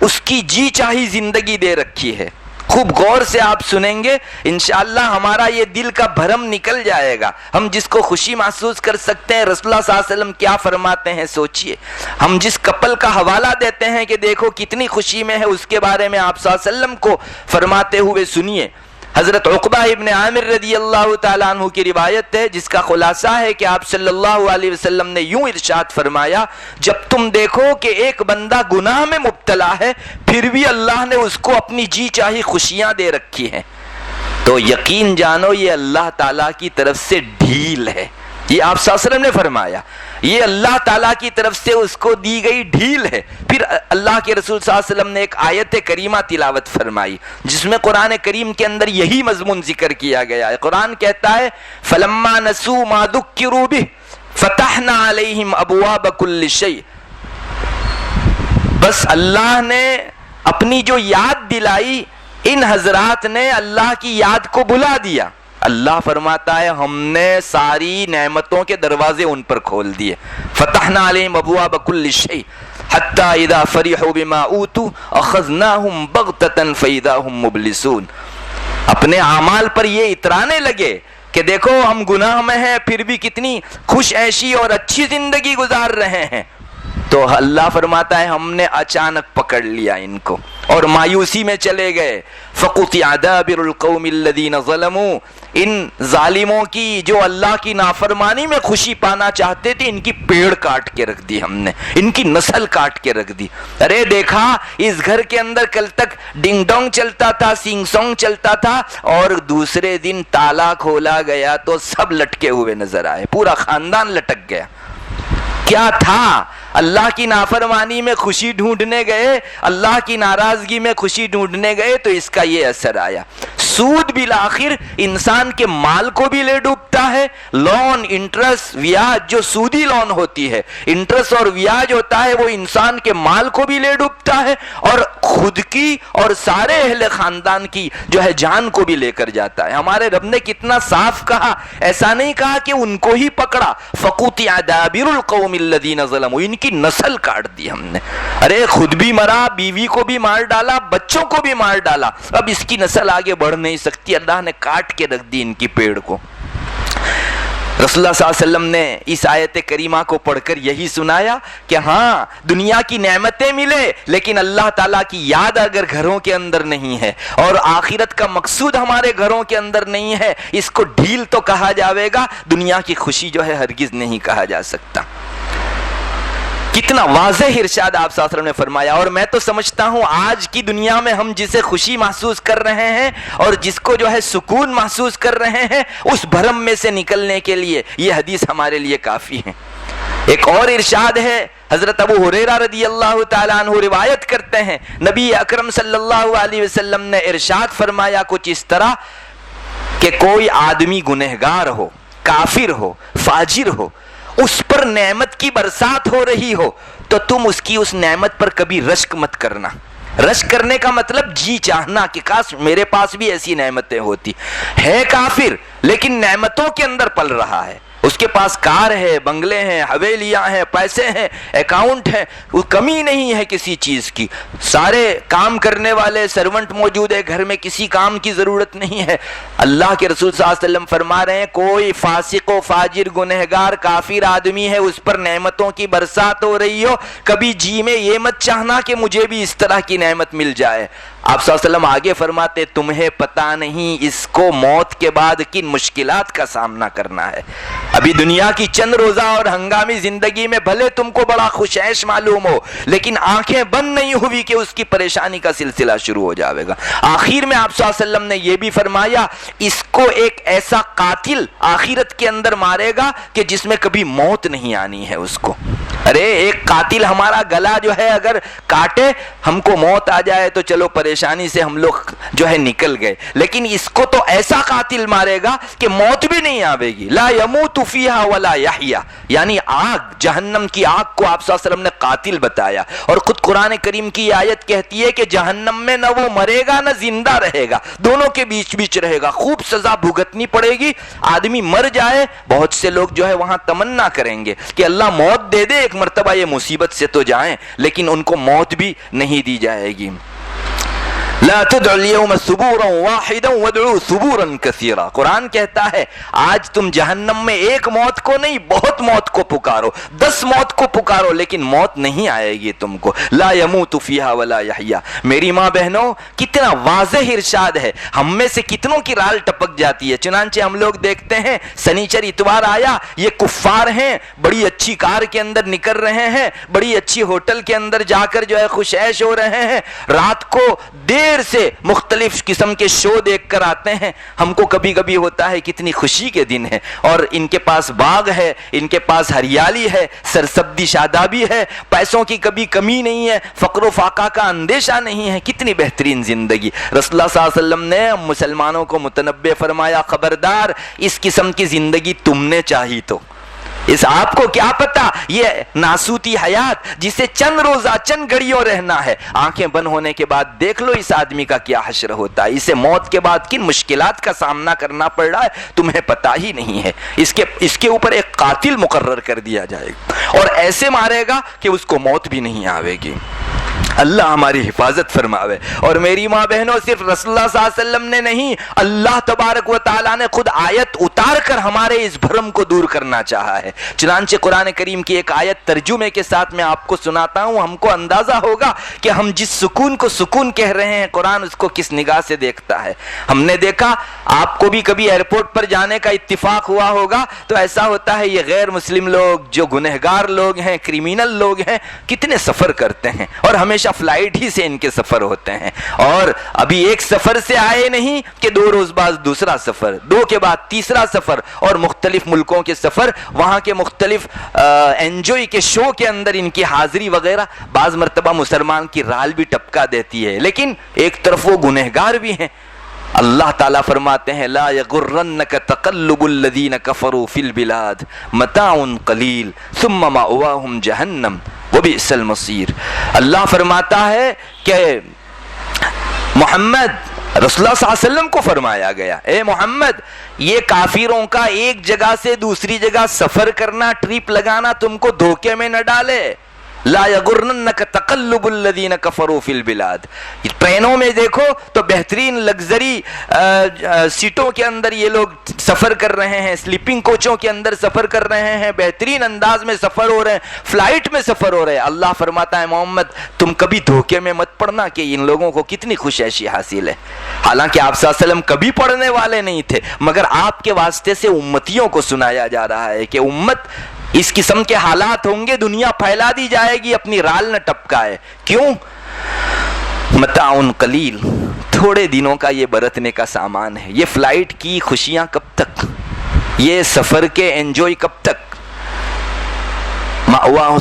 اس کی جی چاہی زندگی دے رکھی ہے، خوب غور سے آپ سنیں گے، انشاءاللہ ہمارا یہ دل کا بھرم نکل جائے گا۔ ہم جس کو خوشی محسوس کر سکتے ہیں، رسول اللہ صلی اللہ علیہ وسلم کیا فرماتے ہیں سوچئے۔ ہم جس کپل کا حوالہ دیتے ہیں کہ دیکھو کتنی خوشی میں ہے، اس کے بارے میں آپ صلی اللہ علیہ وسلم کو فرماتے ہوئے سنیے۔ حضرت عقبہ ابن عامر رضی اللہ تعالیٰ عنہ کی روایت ہے، جس کا خلاصہ ہے کہ آپ صلی اللہ علیہ وسلم نے یوں ارشاد فرمایا، جب تم دیکھو کہ ایک بندہ گناہ میں مبتلا ہے پھر بھی اللہ نے اس کو اپنی جی چاہی خوشیاں دے رکھی ہیں، تو یقین جانو یہ اللہ تعالیٰ کی طرف سے ڈھیل ہے، یہ آپ صلی اللہ علیہ وسلم نے فرمایا، یہ اللہ تعالیٰ کی طرف سے اس کو دی گئی ڈھیل ہے۔ پھر اللہ کے رسول صلی اللہ علیہ وسلم نے ایک آیت کریمہ تلاوت فرمائی جس میں قرآن کریم کے اندر یہی مضمون ذکر کیا گیا ہے۔ قرآن کہتا ہے فَلَمَّا نَسُوا مَا ذُكِّرُوا بِهِ فَتَحْنَا عَلَيْهِمْ أَبْوَابَ كُلِّ شَيْءٍ، بس اللہ نے اپنی جو یاد دلائی، ان حضرات نے اللہ کی یاد کو بھلا دیا۔ اللہ فرماتا ہے ہم نے ساری نعمتوں کے دروازے ان پر کھول دیے۔ فتحنا علیہم ابواب کل شیء حتی اذا فرحوا بما اوتوا اخذناہم بغتۃ فاذا هم مبلسون۔ اپنے اعمال پر یہ اترانے لگے کہ دیکھو ہم گناہ میں ہیں پھر بھی کتنی خوش عیشی اور اچھی زندگی گزار رہے ہیں، تو اللہ فرماتا ہے ہم نے اچانک پکڑ لیا ان کو اور مایوسی میں چلے گئے۔ فَقُطِعَ دَابِرُ الْقَوْمِ الَّذِينَ ظَلَمُوا، ان ظالموں کی جو اللہ کی نافرمانی میں خوشی پانا چاہتے تھے، ان کی پیڑ کاٹ کے رکھ دی ہم نے، ان کی نسل کاٹ کے رکھ دی۔ ارے دیکھا اس گھر کے اندر کل تک ڈنگ ڈونگ چلتا تھا، سینگ سونگ چلتا تھا، اور دوسرے دن تالا کھولا گیا تو سب لٹکے ہوئے نظر آئے، پورا خاندان لٹک گیا۔ کیا تھا؟ اللہ کی نافرمانی میں خوشی ڈھونڈنے گئے، اللہ کی ناراضگی میں خوشی ڈھونڈنے گئے تو اس کا یہ اثر آیا۔ سود بالآخر انسان کے مال کو بھی لے ڈوبتا ہے۔ لون، انٹرسٹ، بیاج جو سودی لون ہوتی ہے، انٹرسٹ اور بیاج ہوتا ہے، وہ انسان کے مال کو بھی لے ڈوبتا ہے اور خود کی اور سارے اہل خاندان کی جو ہے جان کو بھی لے کر جاتا ہے۔ ہمارے رب نے کتنا صاف کہا، ایسا نہیں کہا کہ ان کو ہی پکڑا۔ فَقُطِعَ دَابِرُ الْقَوْمِ الَّذِينَ ظَلَمُوا، ان کی نسل کاٹ دی ہم نے۔ ارے خود بھی مرا، بیوی کو بھی مار ڈالا، بچوں کو بھی مار ڈالا، اب اس کی نسل آگے بڑھ نہیں سکتی، اللہ نے کاٹ کے رکھ دی ان کی پیڑ کو۔ رسول اللہ صلی اللہ علیہ وسلم نے اس آیت کریمہ کو پڑھ کر یہی سنایا کہ ہاں دنیا کی نعمتیں ملے لیکن اللہ تعالیٰ کی یاد اگر گھروں کے اندر نہیں ہے اور آخرت کا مقصود ہمارے گھروں کے اندر نہیں ہے، اس کو ڈھیل تو کہا جاوے گا، دنیا کی خوشی جو ہے ہرگز نہیں کہا جا سکتا۔ کتنا واضح ارشاد آپ صلی اللہ علیہ وسلم نے فرمایا۔ اور میں تو سمجھتا ہوں آج کی دنیا میں ہم جسے خوشی محسوس کر رہے ہیں اور جس کو جو ہے سکون محسوس کر رہے ہیں، اس بھرم میں سے نکلنے کے لیے یہ حدیث ہمارے لیے کافی ہے۔ ایک اور ارشاد ہے، حضرت ابو ہریرہ رضی اللہ تعالیٰ عنہ روایت کرتے ہیں، نبی اکرم صلی اللہ علیہ وسلم نے ارشاد فرمایا کچھ اس طرح کہ کوئی آدمی گنہگار ہو، کافر ہو، فاجر ہو، اس پر نعمت کی برسات ہو رہی ہو تو تم اس کی اس نعمت پر کبھی رشک مت کرنا۔ رشک کرنے کا مطلب جی چاہنا کہ کاش میرے پاس بھی ایسی نعمتیں ہوتی۔ ہے کافر لیکن نعمتوں کے اندر پل رہا ہے، اس کے پاس کار ہے، بنگلے ہیں، حویلیاں ہیں، پیسے ہیں، اکاؤنٹ ہے، وہ کمی نہیں ہے کسی چیز کی، سارے کام کرنے والے سرونٹ موجود ہے، گھر میں کسی کام کی ضرورت نہیں ہے۔ اللہ کے رسول صلی اللہ علیہ وسلم فرما رہے ہیں کوئی فاسق و فاجر گنہگار کافر آدمی ہے، اس پر نعمتوں کی برسات ہو رہی ہو، کبھی جی میں یہ مت چاہنا کہ مجھے بھی اس طرح کی نعمت مل جائے۔ آپ صلی اللہ علیہ وسلم آگے فرماتے تمہیں پتہ نہیں اس کو موت کے بعد کن مشکلات کا سامنا کرنا ہے۔ ابھی دنیا کی چند روزہ اور ہنگامی زندگی میں بھلے تم کو بڑا خوش عیش معلوم ہو لیکن آنکھیں بند نہیں ہوئی کہ اس کی پریشانی کا سلسلہ شروع ہو جاوے گا۔ آخر میں آپ صلی اللہ علیہ وسلم نے یہ بھی فرمایا اس کو ایک ایسا قاتل آخرت کے اندر مارے گا کہ جس میں کبھی موت نہیں آنی ہے اس کو۔ ارے ایک قاتل ہمارا گلا جو ہے اگر کاٹے ہم کو موت آ جائے تو چلو پریشانی سے ہم لوگ جو ہے نکل گئے، لیکن اس کو تو ایسا قاتل مارے گا کہ موت بھی نہیں آوے گی۔ لا یموت فیہا ولا یحیا، یعنی آگ، جہنم کی آگ کو آپ صلی اللہ علیہ وسلم نے قاتل بتایا، اور خود قرآن کریم کی آیت کہتی ہے کہ جہنم میں نہ وہ مرے گا نہ زندہ رہے گا، دونوں کے بیچ بیچ رہے گا، خوب سزا بھگتنی پڑے گی۔ آدمی مر جائے، بہت سے لوگ جو ہے وہاں تمنا کریں گے کہ اللہ موت دے دے، ایک مرتبہ یہ مصیبت سے تو جائیں، لیکن ان کو موت بھی نہیں دی جائے گی۔ لا تدعوا اليوم ثبورا واحدا وادعوا ثبورا كثيرا، قرآن کہتا ہے آج تم جہنم میں ایک موت کو نہیں بہت موت کو پکارو، 10 موت کو پکارو لیکن موت نہیں آئے گی تم کو۔ لا يموت فيها ولا يحيا۔ میری ماں بہنوں کتنا واضح ارشاد ہے، ہم میں سے کتنوں کی رال ٹپک جاتی ہے۔ چنانچہ ہم لوگ دیکھتے ہیں سنیچر اتوار آیا، یہ کفار ہیں، بڑی اچھی کار کے اندر نکل رہے ہیں، بڑی اچھی ہوٹل کے اندر جا کر جو ہے خوش عیش ہو رہے ہیں، رات کو دیر دیر سے مختلف قسم کے شو دیکھ کر آتے ہیں. ہم کو کبھی کبھی ہوتا ہے کتنی خوشی کے دن ہے, اور ان کے پاس باغ ہے, ان کے پاس ہریالی ہے, سرسبزی شادابی ہے, پیسوں کی کبھی کمی نہیں ہے, فقر و فاقہ کا اندیشہ نہیں ہے, کتنی بہترین زندگی. رسول اللہ صلی اللہ علیہ وسلم نے مسلمانوں کو متنبہ فرمایا, خبردار اس قسم کی زندگی تم نے چاہی تو. اس آپ کو کیا پتا یہ ناسوتی حیات جسے چند روزہ چند گھڑیوں رہنا ہے, آنکھیں بند ہونے کے بعد دیکھ لو اس آدمی کا کیا حشر ہوتا ہے, اسے موت کے بعد کن مشکلات کا سامنا کرنا پڑ رہا ہے تمہیں پتا ہی نہیں ہے. اس کے اوپر ایک قاتل مقرر کر دیا جائے گا اور ایسے مارے گا کہ اس کو موت بھی نہیں آوے گی. اللہ ہماری حفاظت فرماوے. اور میری ماں بہنوں, صرف رسول اللہ صلی اللہ علیہ وسلم نے نہیں, اللہ تبارک و تعالیٰ نے خود آیت اتار کر ہمارے اس بھرم کو دور کرنا چاہا ہے. چنانچہ قرآن کریم کی ایک آیت ترجمے کے ساتھ میں آپ کو سناتا ہوں, ہم کو اندازہ ہوگا کہ ہم جس سکون کو سکون کہہ رہے ہیں قرآن اس کو کس نگاہ سے دیکھتا ہے. ہم نے دیکھا, آپ کو بھی کبھی ایئرپورٹ پر جانے کا اتفاق ہوا ہوگا, تو ایسا ہوتا ہے یہ غیر مسلم لوگ جو گنہگار لوگ ہیں, کریمنل لوگ ہیں, کتنے سفر کرتے ہیں اور ہمیشہ فلائٹ ہی سے ان کے سفر ہوتے ہیں. اور ابھی ایک سفر سے آئے نہیں کہ 2 روز بعد دوسرا سفر, 2 کے بعد تیسرا سفر, اور مختلف ملکوں کے سفر, وہاں کے مختلف انجوائے کے شو کے اندر ان کی حاضری وغیرہ. بعض مرتبہ مسلمان کی رال بھی ٹپکا دیتی ہے, لیکن ایک طرف وہ گنہگار بھی ہیں. اللہ تعالیٰ فرماتے ہیں, لا یغرنک تقلب الذین کفروا فی البلاد متاع قلیل ثم مأواہم جہنم وبئس المصیر. اللہ فرماتا ہے کہ محمد, رسول اللہ صلی اللہ علیہ وسلم کو فرمایا گیا, اے محمد یہ کافروں کا ایک جگہ سے دوسری جگہ سفر کرنا, ٹرپ لگانا تم کو دھوکے میں نہ ڈالے. لا یغرنک تقلب الذین کفروا فی البلاد. ٹرینوں میں دیکھو تو بہترین لگژری سیٹوں کے اندر یہ لوگ سفر کر رہے ہیں, سلیپنگ کوچوں کے اندر سفر کر رہے ہیں, بہترین انداز میں سفر ہو رہے ہیں, فلائٹ میں سفر ہو رہے ہیں. اللہ فرماتا ہے محمد تم کبھی دھوکے میں مت پڑنا کہ ان لوگوں کو کتنی خوش عیشی حاصل ہے. حالانکہ آپ صلی اللہ علیہ وسلم کبھی پڑھنے والے نہیں تھے, مگر آپ کے واسطے سے امتیوں کو سنایا جا رہا ہے کہ امت اس قسم کے حالات ہوں گے, دنیا پھیلا دی جائے گی, اپنی رال نہ ٹپکائے. کیوں؟ متاع قلیل, تھوڑے دنوں کا یہ برتنے کا سامان ہے. یہ فلائٹ کی خوشیاں کب تک, یہ سفر کے انجوائے کب تک.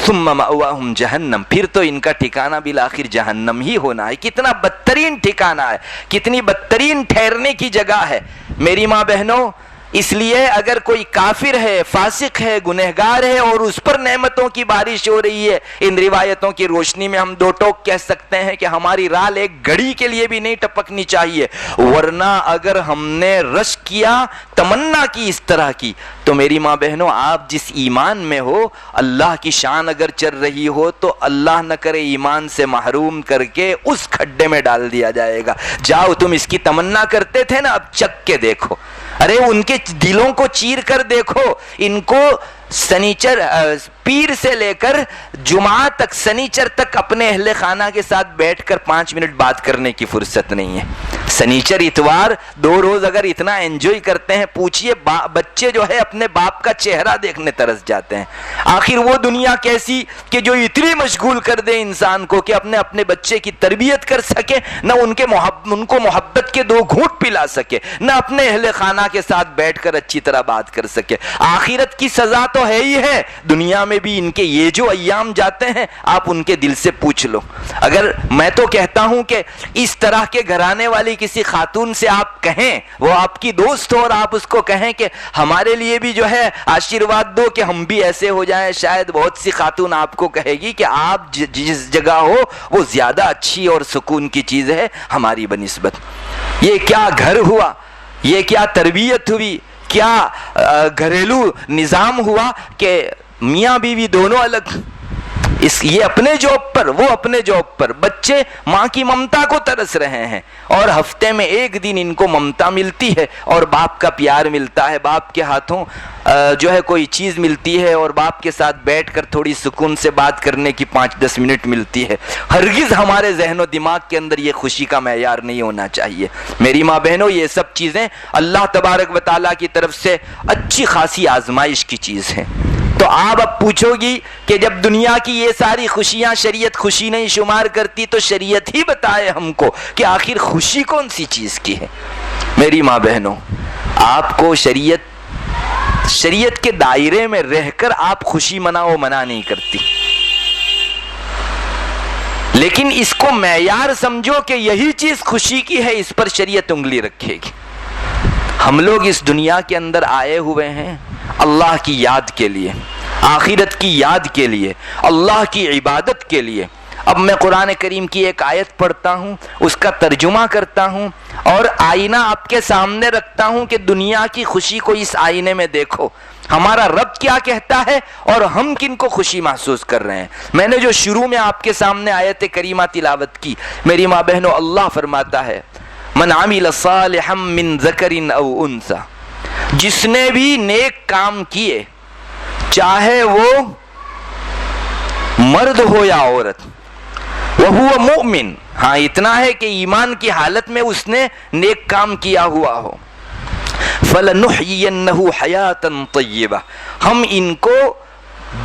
ثم مأواہم جہنم, پھر تو ان کا ٹھکانہ بالآخر جہنم ہی ہونا ہے. کتنا بدترین ٹھکانہ ہے, کتنی بدترین ٹھہرنے کی جگہ ہے. میری ماں بہنوں, اس لیے اگر کوئی کافر ہے, فاسق ہے, گنہگار ہے اور اس پر نعمتوں کی بارش ہو رہی ہے, ان روایتوں کی روشنی میں ہم 2 ٹوک کہہ سکتے ہیں کہ ہماری رال ایک گھڑی کے لیے بھی نہیں ٹپکنی چاہیے. ورنہ اگر ہم نے رش کیا, تمنا کی اس طرح کی, تو میری ماں بہنوں آپ جس ایمان میں ہو, اللہ کی شان اگر چل رہی ہو تو اللہ نہ کرے ایمان سے محروم کر کے اس کھڈے میں ڈال دیا جائے گا. جاؤ تم اس کی تمنا کرتے تھے نا, اب چک کے دیکھو. ارے ان کے دلوں کو چیر کر دیکھو. ان کو سنیچر پیر سے لے کر جمعہ تک, سنیچر تک اپنے اہل خانہ کے ساتھ بیٹھ کر 5 منٹ بات کرنے کی فرصت نہیں ہے. سنیچر اتوار 2 روز اگر اتنا انجوائے کرتے ہیں, پوچھئے بچے جو ہے اپنے باپ کا چہرہ دیکھنے ترس جاتے ہیں. آخر وہ دنیا کیسی کہ جو اتنی مشغول کر دے انسان کو کہ اپنے بچے کی تربیت کر سکے, نہ ان کو محبت کے 2 گھونٹ پلا سکے, نہ اپنے اہل خانہ کے ساتھ بیٹھ کر اچھی طرح بات کر سکے. آخرت کی سزا تو ہے ہی ہے, دنیا میں بھی ان کے یہ جو ایام جاتے ہیں آپ ان کے دل سے پوچھ لو. اگر میں تو کہتا ہوں کہ اس طرح کے گھرانے والی کسی خاتون سے آپ کہیں, وہ آپ کی دوست ہو, اور آپ اس کو کہیں کہ ہمارے لیے بھی جو ہے آشیرواد دو کہ ہم بھی ایسے ہو جائیں, شاید بہت سی خاتون آپ کو کہے گی کہ آپ جس جگہ ہو وہ زیادہ اچھی اور سکون کی چیز ہے ہماری بنسبت. یہ کیا گھر ہوا, یہ کیا تربیت ہوئی, کیا گھریلو نظام ہوا کہ میاں بیوی دونوں الگ, یہ اپنے جاب پر, وہ اپنے جاب پر, بچے ماں کی ممتا کو ترس رہے ہیں, اور ہفتے میں 1 دن ان کو ممتا ملتی ہے اور باپ کا پیار ملتا ہے, باپ کے ہاتھوں جو ہے کوئی چیز ملتی ہے, اور باپ کے ساتھ بیٹھ کر تھوڑی سکون سے بات کرنے کی 5-10 منٹ ملتی ہے. ہرگز ہمارے ذہن و دماغ کے اندر یہ خوشی کا معیار نہیں ہونا چاہیے. میری ماں بہنوں, یہ سب چیزیں اللہ تبارک و تعالیٰ کی طرف سے اچھی خاصی آزمائش کی چیز ہیں. تو آپ اب پوچھو گی کہ جب دنیا کی یہ ساری خوشیاں شریعت خوشی نہیں شمار کرتی تو شریعت ہی بتائے ہم کو کہ آخر خوشی کون سی چیز کی ہے۔ میری ماں بہنوں، آپ کو شریعت کے دائرے میں رہ کر آپ خوشی منع نہیں کرتی، لیکن اس کو معیار سمجھو کہ یہی چیز خوشی کی ہے، اس پر شریعت انگلی رکھے گی۔ ہم لوگ اس دنیا کے اندر آئے ہوئے ہیں اللہ کی یاد کے لیے، آخرت کی یاد کے لیے، اللہ کی عبادت کے لیے۔ اب میں قرآن کریم کی ایک آیت پڑھتا ہوں، اس کا ترجمہ کرتا ہوں اور آئینہ آپ کے سامنے رکھتا ہوں کہ دنیا کی خوشی کو اس آئینے میں دیکھو، ہمارا رب کیا کہتا ہے اور ہم کن کو خوشی محسوس کر رہے ہیں۔ میں نے جو شروع میں آپ کے سامنے آیت کریمہ تلاوت کی، میری ماں بہنوں، اللہ فرماتا ہے من عمل صالحا من ذکر او انثی، جس نے بھی نیک کام کیے، چاہے وہ مرد ہو یا عورت، وَهُوَ مُؤْمِن، ہاں اتنا ہے کہ ایمان کی حالت میں اس نے نیک کام کیا ہوا ہو، فَلَنُحْيِيَنَّهُ حَيَاةً طَيِّبَةً، ہم ان کو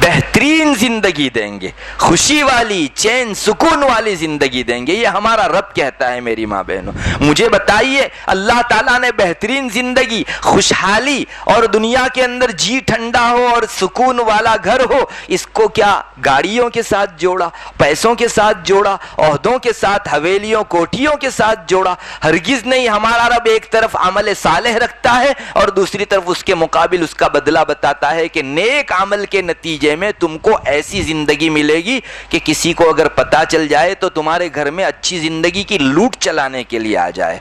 بہترین زندگی دیں گے، خوشی والی، چین سکون والی زندگی دیں گے۔ یہ ہمارا رب کہتا ہے میری ماں بہنوں۔ مجھے بتائیے، اللہ تعالیٰ نے بہترین زندگی، خوشحالی اور دنیا کے اندر جی ٹھنڈا ہو اور سکون والا گھر ہو، اس کو کیا گاڑیوں کے ساتھ جوڑا، پیسوں کے ساتھ جوڑا، عہدوں کے ساتھ، حویلیوں کوٹھیوں کے ساتھ جوڑا؟ ہرگز نہیں۔ ہمارا رب ایک طرف عمل صالح رکھتا ہے اور دوسری طرف اس کے مقابل اس کا بدلہ بتاتا ہے کہ نیک عمل کے نتیجے میں تم کو ایسی زندگی ملے گی کہ کسی کو اگر پتا چل جائے تو تمہارے گھر میں اچھی زندگی کی لوٹ چلانے کے لیے آ جائے۔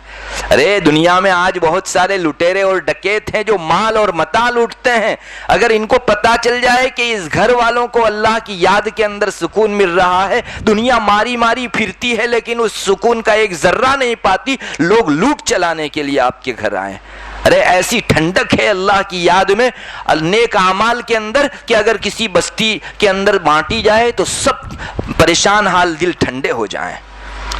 ارے دنیا میں آج بہت سارے لٹیرے اور ڈکیت ہیں جو مال اور متاع لوٹتے ہیں، اگر ان کو پتا چل جائے کہ اس گھر والوں کو اللہ کی یاد کے اندر سکون مل رہا ہے، دنیا ماری ماری پھرتی ہے لیکن اس سکون کا ایک ذرہ نہیں پاتی، لوگ لوٹ چلانے کے لیے آپ کے گھر آئیں۔ ارے ایسی ٹھنڈک ہے اللہ کی یاد میں، نیک اعمال کے اندر، کہ اگر کسی بستی کے اندر بانٹی جائے تو سب پریشان حال دل ٹھنڈے ہو جائیں۔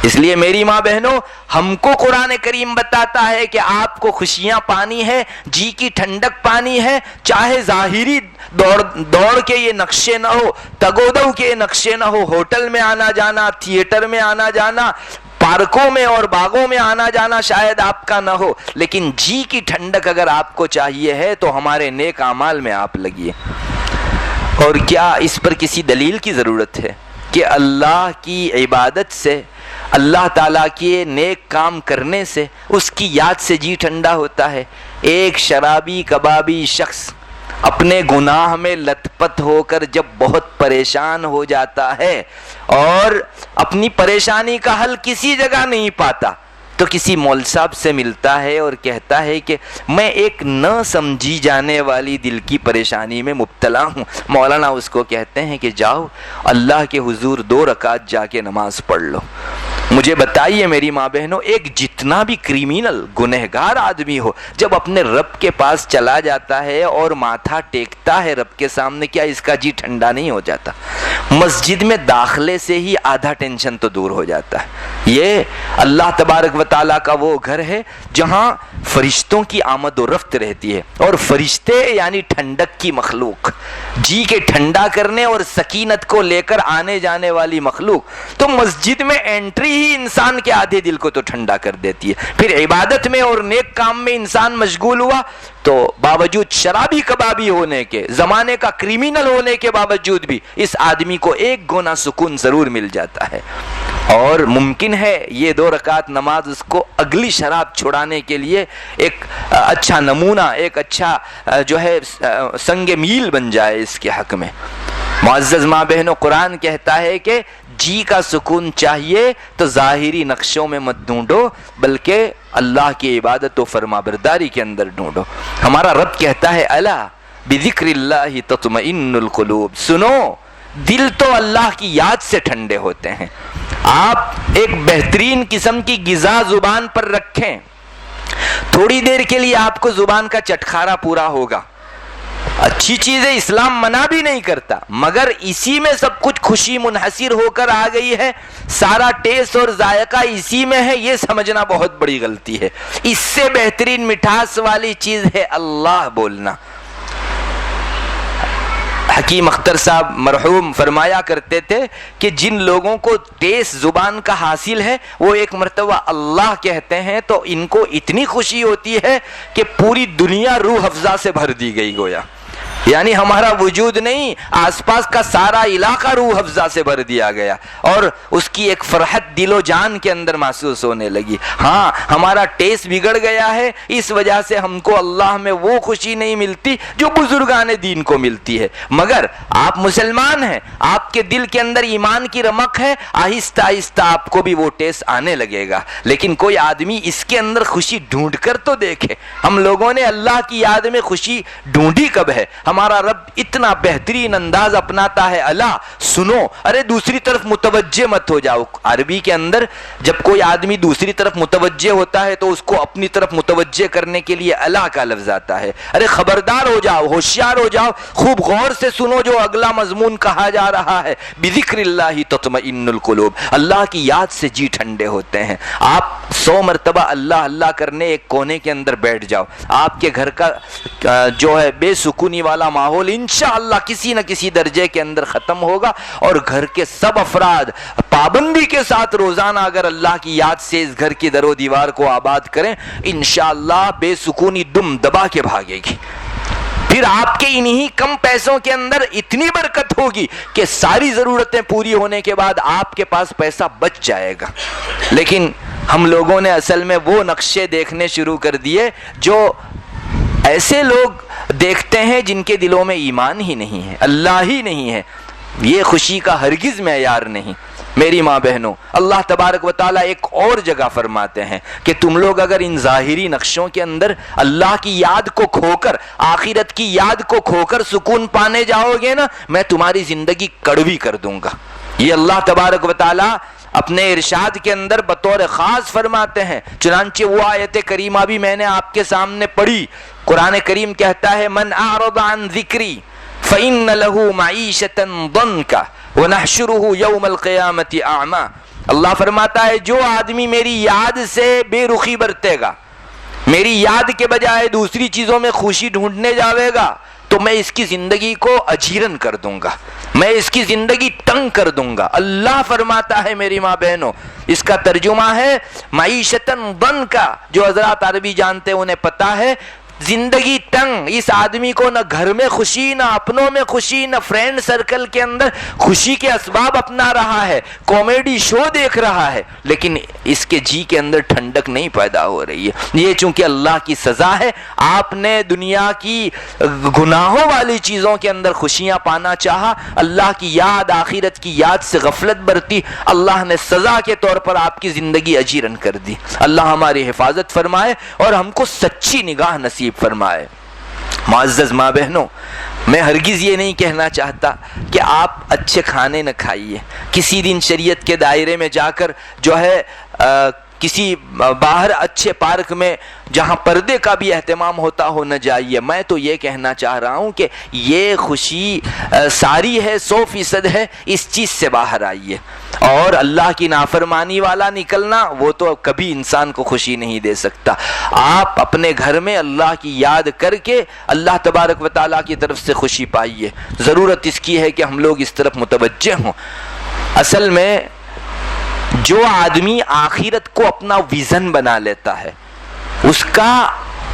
اس لیے میری ماں بہنوں، ہم کو قرآن کریم بتاتا ہے کہ آپ کو خوشیاں پانی ہے، جی کی ٹھنڈک پانی ہے، چاہے ظاہری دوڑ کے یہ نقشے نہ ہو، تگودو کے یہ نقشے نہ ہو، ہوٹل میں آنا جانا، تھیٹر میں آنا جانا، پارکوں میں اور باغوں میں آنا جانا شاید آپ کا نہ ہو، لیکن جی کی ٹھنڈک اگر آپ کو چاہیے ہے تو ہمارے نیک اعمال میں آپ لگیے۔ اور کیا اس پر کسی دلیل کی ضرورت ہے کہ اللہ کی عبادت سے، اللہ تعالیٰ کے نیک کام کرنے سے، اس کی یاد سے جی ٹھنڈا ہوتا ہے؟ ایک شرابی کبابی شخص اپنے گناہ میں لت پت ہو کر جب بہت پریشان ہو جاتا ہے اور اپنی پریشانی کا حل کسی جگہ نہیں پاتا تو کسی مول صاحب سے ملتا ہے اور کہتا ہے کہ میں ایک نہ سمجھی جانے والی دل کی پریشانی میں مبتلا ہوں۔ مولانا اس کو کہتے ہیں کہ جاؤ اللہ کے حضور 2 رکعت جا کے نماز پڑھ لو۔ مجھے بتائیے میری ماں بہنوں، ایک جتنا بھی کریمینل گنہگار آدمی ہو جب اپنے رب کے پاس چلا جاتا ہے اور ماتھا ٹیکتا ہے رب کے سامنے، کیا اس کا جی ٹھنڈا نہیں ہو جاتا؟ مسجد میں داخلے سے ہی آدھا ٹینشن تو دور ہو جاتا ہے۔ یہ اللہ تبارک و تعالیٰ کا وہ گھر ہے جہاں فرشتوں کی آمد و رفت رہتی ہے، اور فرشتے یعنی ٹھنڈک کی مخلوق، جی کے ٹھنڈا کرنے اور سکینت کو لے کر آنے جانے والی مخلوق۔ تو مسجد میں انٹری ہی انسان کے آدھے دل کو تو ٹھنڈا کر دیتی ہے۔ پھر عبادت میں اور نیک کام میں انسان مشغول ہوا تو باوجود شرابی کبابی ہونے کے، زمانے کا کریمینل ہونے کے باوجود بھی اس آدمی کو ایک گونا سکون ضرور مل جاتا ہے، اور ممکن ہے یہ 2 رکعت نماز اس کو اگلی شراب چھڑانے کے لیے ایک اچھا نمونہ، ایک اچھا جو ہے سنگ میل بن جائے اس کے حق میں۔ معزز ماں بہنوں، قرآن کہتا ہے کہ جی کا سکون چاہیے تو ظاہری نقشوں میں مت ڈھونڈو، بلکہ اللہ کی عبادت و فرما برداری کے اندر ڈھونڈو۔ ہمارا رب کہتا ہے الا بذکر اللہ تطمئن القلوب، سنو دل تو اللہ کی یاد سے ٹھنڈے ہوتے ہیں۔ آپ ایک بہترین قسم کی غذا زبان پر رکھیں، تھوڑی دیر کے لیے آپ کو زبان کا چٹخارا پورا ہوگا، اچھی چیزیں اسلام منع بھی نہیں کرتا، مگر اسی میں سب کچھ خوشی منحصر ہو کر آ گئی ہے، سارا ٹیسٹ اور ذائقہ اسی میں ہے، یہ سمجھنا بہت بڑی غلطی ہے۔ اس سے بہترین مٹھاس والی چیز ہے اللہ بولنا۔ حکیم اختر صاحب مرحوم فرمایا کرتے تھے کہ جن لوگوں کو تیز زبان کا حاصل ہے وہ ایک مرتبہ اللہ کہتے ہیں تو ان کو اتنی خوشی ہوتی ہے کہ پوری دنیا روح افزا سے بھر دی گئی گویا، یعنی ہمارا وجود نہیں، آس پاس کا سارا علاقہ روح افزا سے بھر دیا گیا اور اس کی ایک فرحت دل و جان کے اندر محسوس ہونے لگی۔ ہاں ہمارا ٹیسٹ بگڑ گیا ہے، اس وجہ سے ہم کو اللہ میں وہ خوشی نہیں ملتی جو بزرگان دین کو ملتی ہے، مگر آپ مسلمان ہیں، آپ کے دل کے اندر ایمان کی رمق ہے، آہستہ آہستہ آپ کو بھی وہ ٹیسٹ آنے لگے گا۔ لیکن کوئی آدمی اس کے اندر خوشی ڈھونڈ کر تو دیکھے، ہم لوگوں نے اللہ کی یاد میں خوشی ڈھونڈی کب ہے؟ ہمارا رب اتنا بہترین انداز اپناتا ہے، اللہ سنو، ارے دوسری طرف متوجہ مت ہو جاؤ۔ عربی کے اندر جب کوئی آدمی دوسری طرف متوجہ ہوتا ہے تو اس کو اپنی طرف متوجہ کرنے کے لیے اللہ کا لفظ آتا ہے، ارے خبردار ہو جاؤ، ہوشیار ہو جاؤ، خوب غور سے سنو جو اگلا مضمون کہا جا رہا ہے، بذکر اللہ تطمئن القلوب، اللہ کی یاد سے جی ٹھنڈے ہوتے ہیں۔ آپ 100 مرتبہ اللہ اللہ کرنے ایک کونے کے اندر بیٹھ جاؤ، آپ کے گھر کا جو ہے بے سکونی والا ماحول انشاءاللہ کسی نہ کسی درجے کے اندر ختم ہوگا، اور گھر کے سب افراد پابندی کے ساتھ روزانہ اگر اللہ کی یاد سے اس گھر کی در و دیوار کو آباد کریں، انشاءاللہ بے سکونی دم دبا کے بھاگے گی۔ پھر آپ کے انہی کم پیسوں کے اندر اتنی برکت ہوگی کہ ساری ضرورتیں پوری ہونے کے بعد آپ کے پاس پیسہ بچ جائے گا۔ لیکن ہم لوگوں نے اصل میں وہ نقشے دیکھنے شروع کر دیے جو ایسے لوگ دیکھتے ہیں جن کے دلوں میں ایمان ہی نہیں ہے، اللہ ہی نہیں ہے۔ یہ خوشی کا ہرگز معیار نہیں۔ میری ماں بہنوں، اللہ تبارک و تعالیٰ ایک اور جگہ فرماتے ہیں کہ تم لوگ اگر ان ظاہری نقشوں کے اندر اللہ کی یاد کو کھو کر، آخرت کی یاد کو کھو کر سکون پانے جاؤ گے نا، میں تمہاری زندگی کڑوی کر دوں گا۔ یہ اللہ تبارک و تعالیٰ اپنے ارشاد کے اندر بطور خاص فرماتے ہیں۔ چنانچہ وہ آیت کریمہ بھی میں نے آپ کے سامنے پڑھی۔ قرآن کریم کہتا ہے من اعرض عن ذکری فإن له معیشة ضنکا ونحشره یوم القیامت اعما۔ اللہ فرماتا ہے جو آدمی میری یاد سے بے رخی برتے گا، میری یاد کے بجائے دوسری چیزوں میں خوشی ڈھونڈنے جاوے گا، تو میں اس کی زندگی کو اجیرن کر دوں گا، میں اس کی زندگی تنگ کر دوں گا۔ اللہ فرماتا ہے میری ماں بہنوں، اس کا ترجمہ ہے معیشتاً ضنکا۔ جو حضرات عربی جانتے ہیں انہیں پتا ہے، زندگی تنگ، اس آدمی کو نہ گھر میں خوشی، نہ اپنوں میں خوشی، نہ فرینڈ سرکل کے اندر خوشی کے اسباب اپنا رہا ہے، کامیڈی شو دیکھ رہا ہے، لیکن اس کے جی کے اندر ٹھنڈک نہیں پیدا ہو رہی ہے۔ یہ چونکہ اللہ کی سزا ہے، آپ نے دنیا کی گناہوں والی چیزوں کے اندر خوشیاں پانا چاہا، اللہ کی یاد، آخرت کی یاد سے غفلت برتی، اللہ نے سزا کے طور پر آپ کی زندگی اجیرن کر دی۔ اللہ ہماری حفاظت فرمائے اور ہم کو سچی نگاہ نصیب فرمائے۔ معزز ماں بہنوں، میں ہرگز یہ نہیں کہنا چاہتا کہ آپ اچھے کھانے نہ کھائیے، کسی دن شریعت کے دائرے میں جا کر جو ہے کسی باہر اچھے پارک میں جہاں پردے کا بھی اہتمام ہوتا ہو نہ جائیے۔ میں تو یہ کہنا چاہ رہا ہوں کہ یہ خوشی ساری ہے، 100% ہے، اس چیز سے باہر آئیے۔ اور اللہ کی نافرمانی والا نکلنا وہ تو کبھی انسان کو خوشی نہیں دے سکتا۔ آپ اپنے گھر میں اللہ کی یاد کر کے اللہ تبارک و تعالیٰ کی طرف سے خوشی پائیے۔ ضرورت اس کی ہے کہ ہم لوگ اس طرف متوجہ ہوں۔ اصل میں جو آدمی آخرت کو اپنا ویژن بنا لیتا ہے، اس کا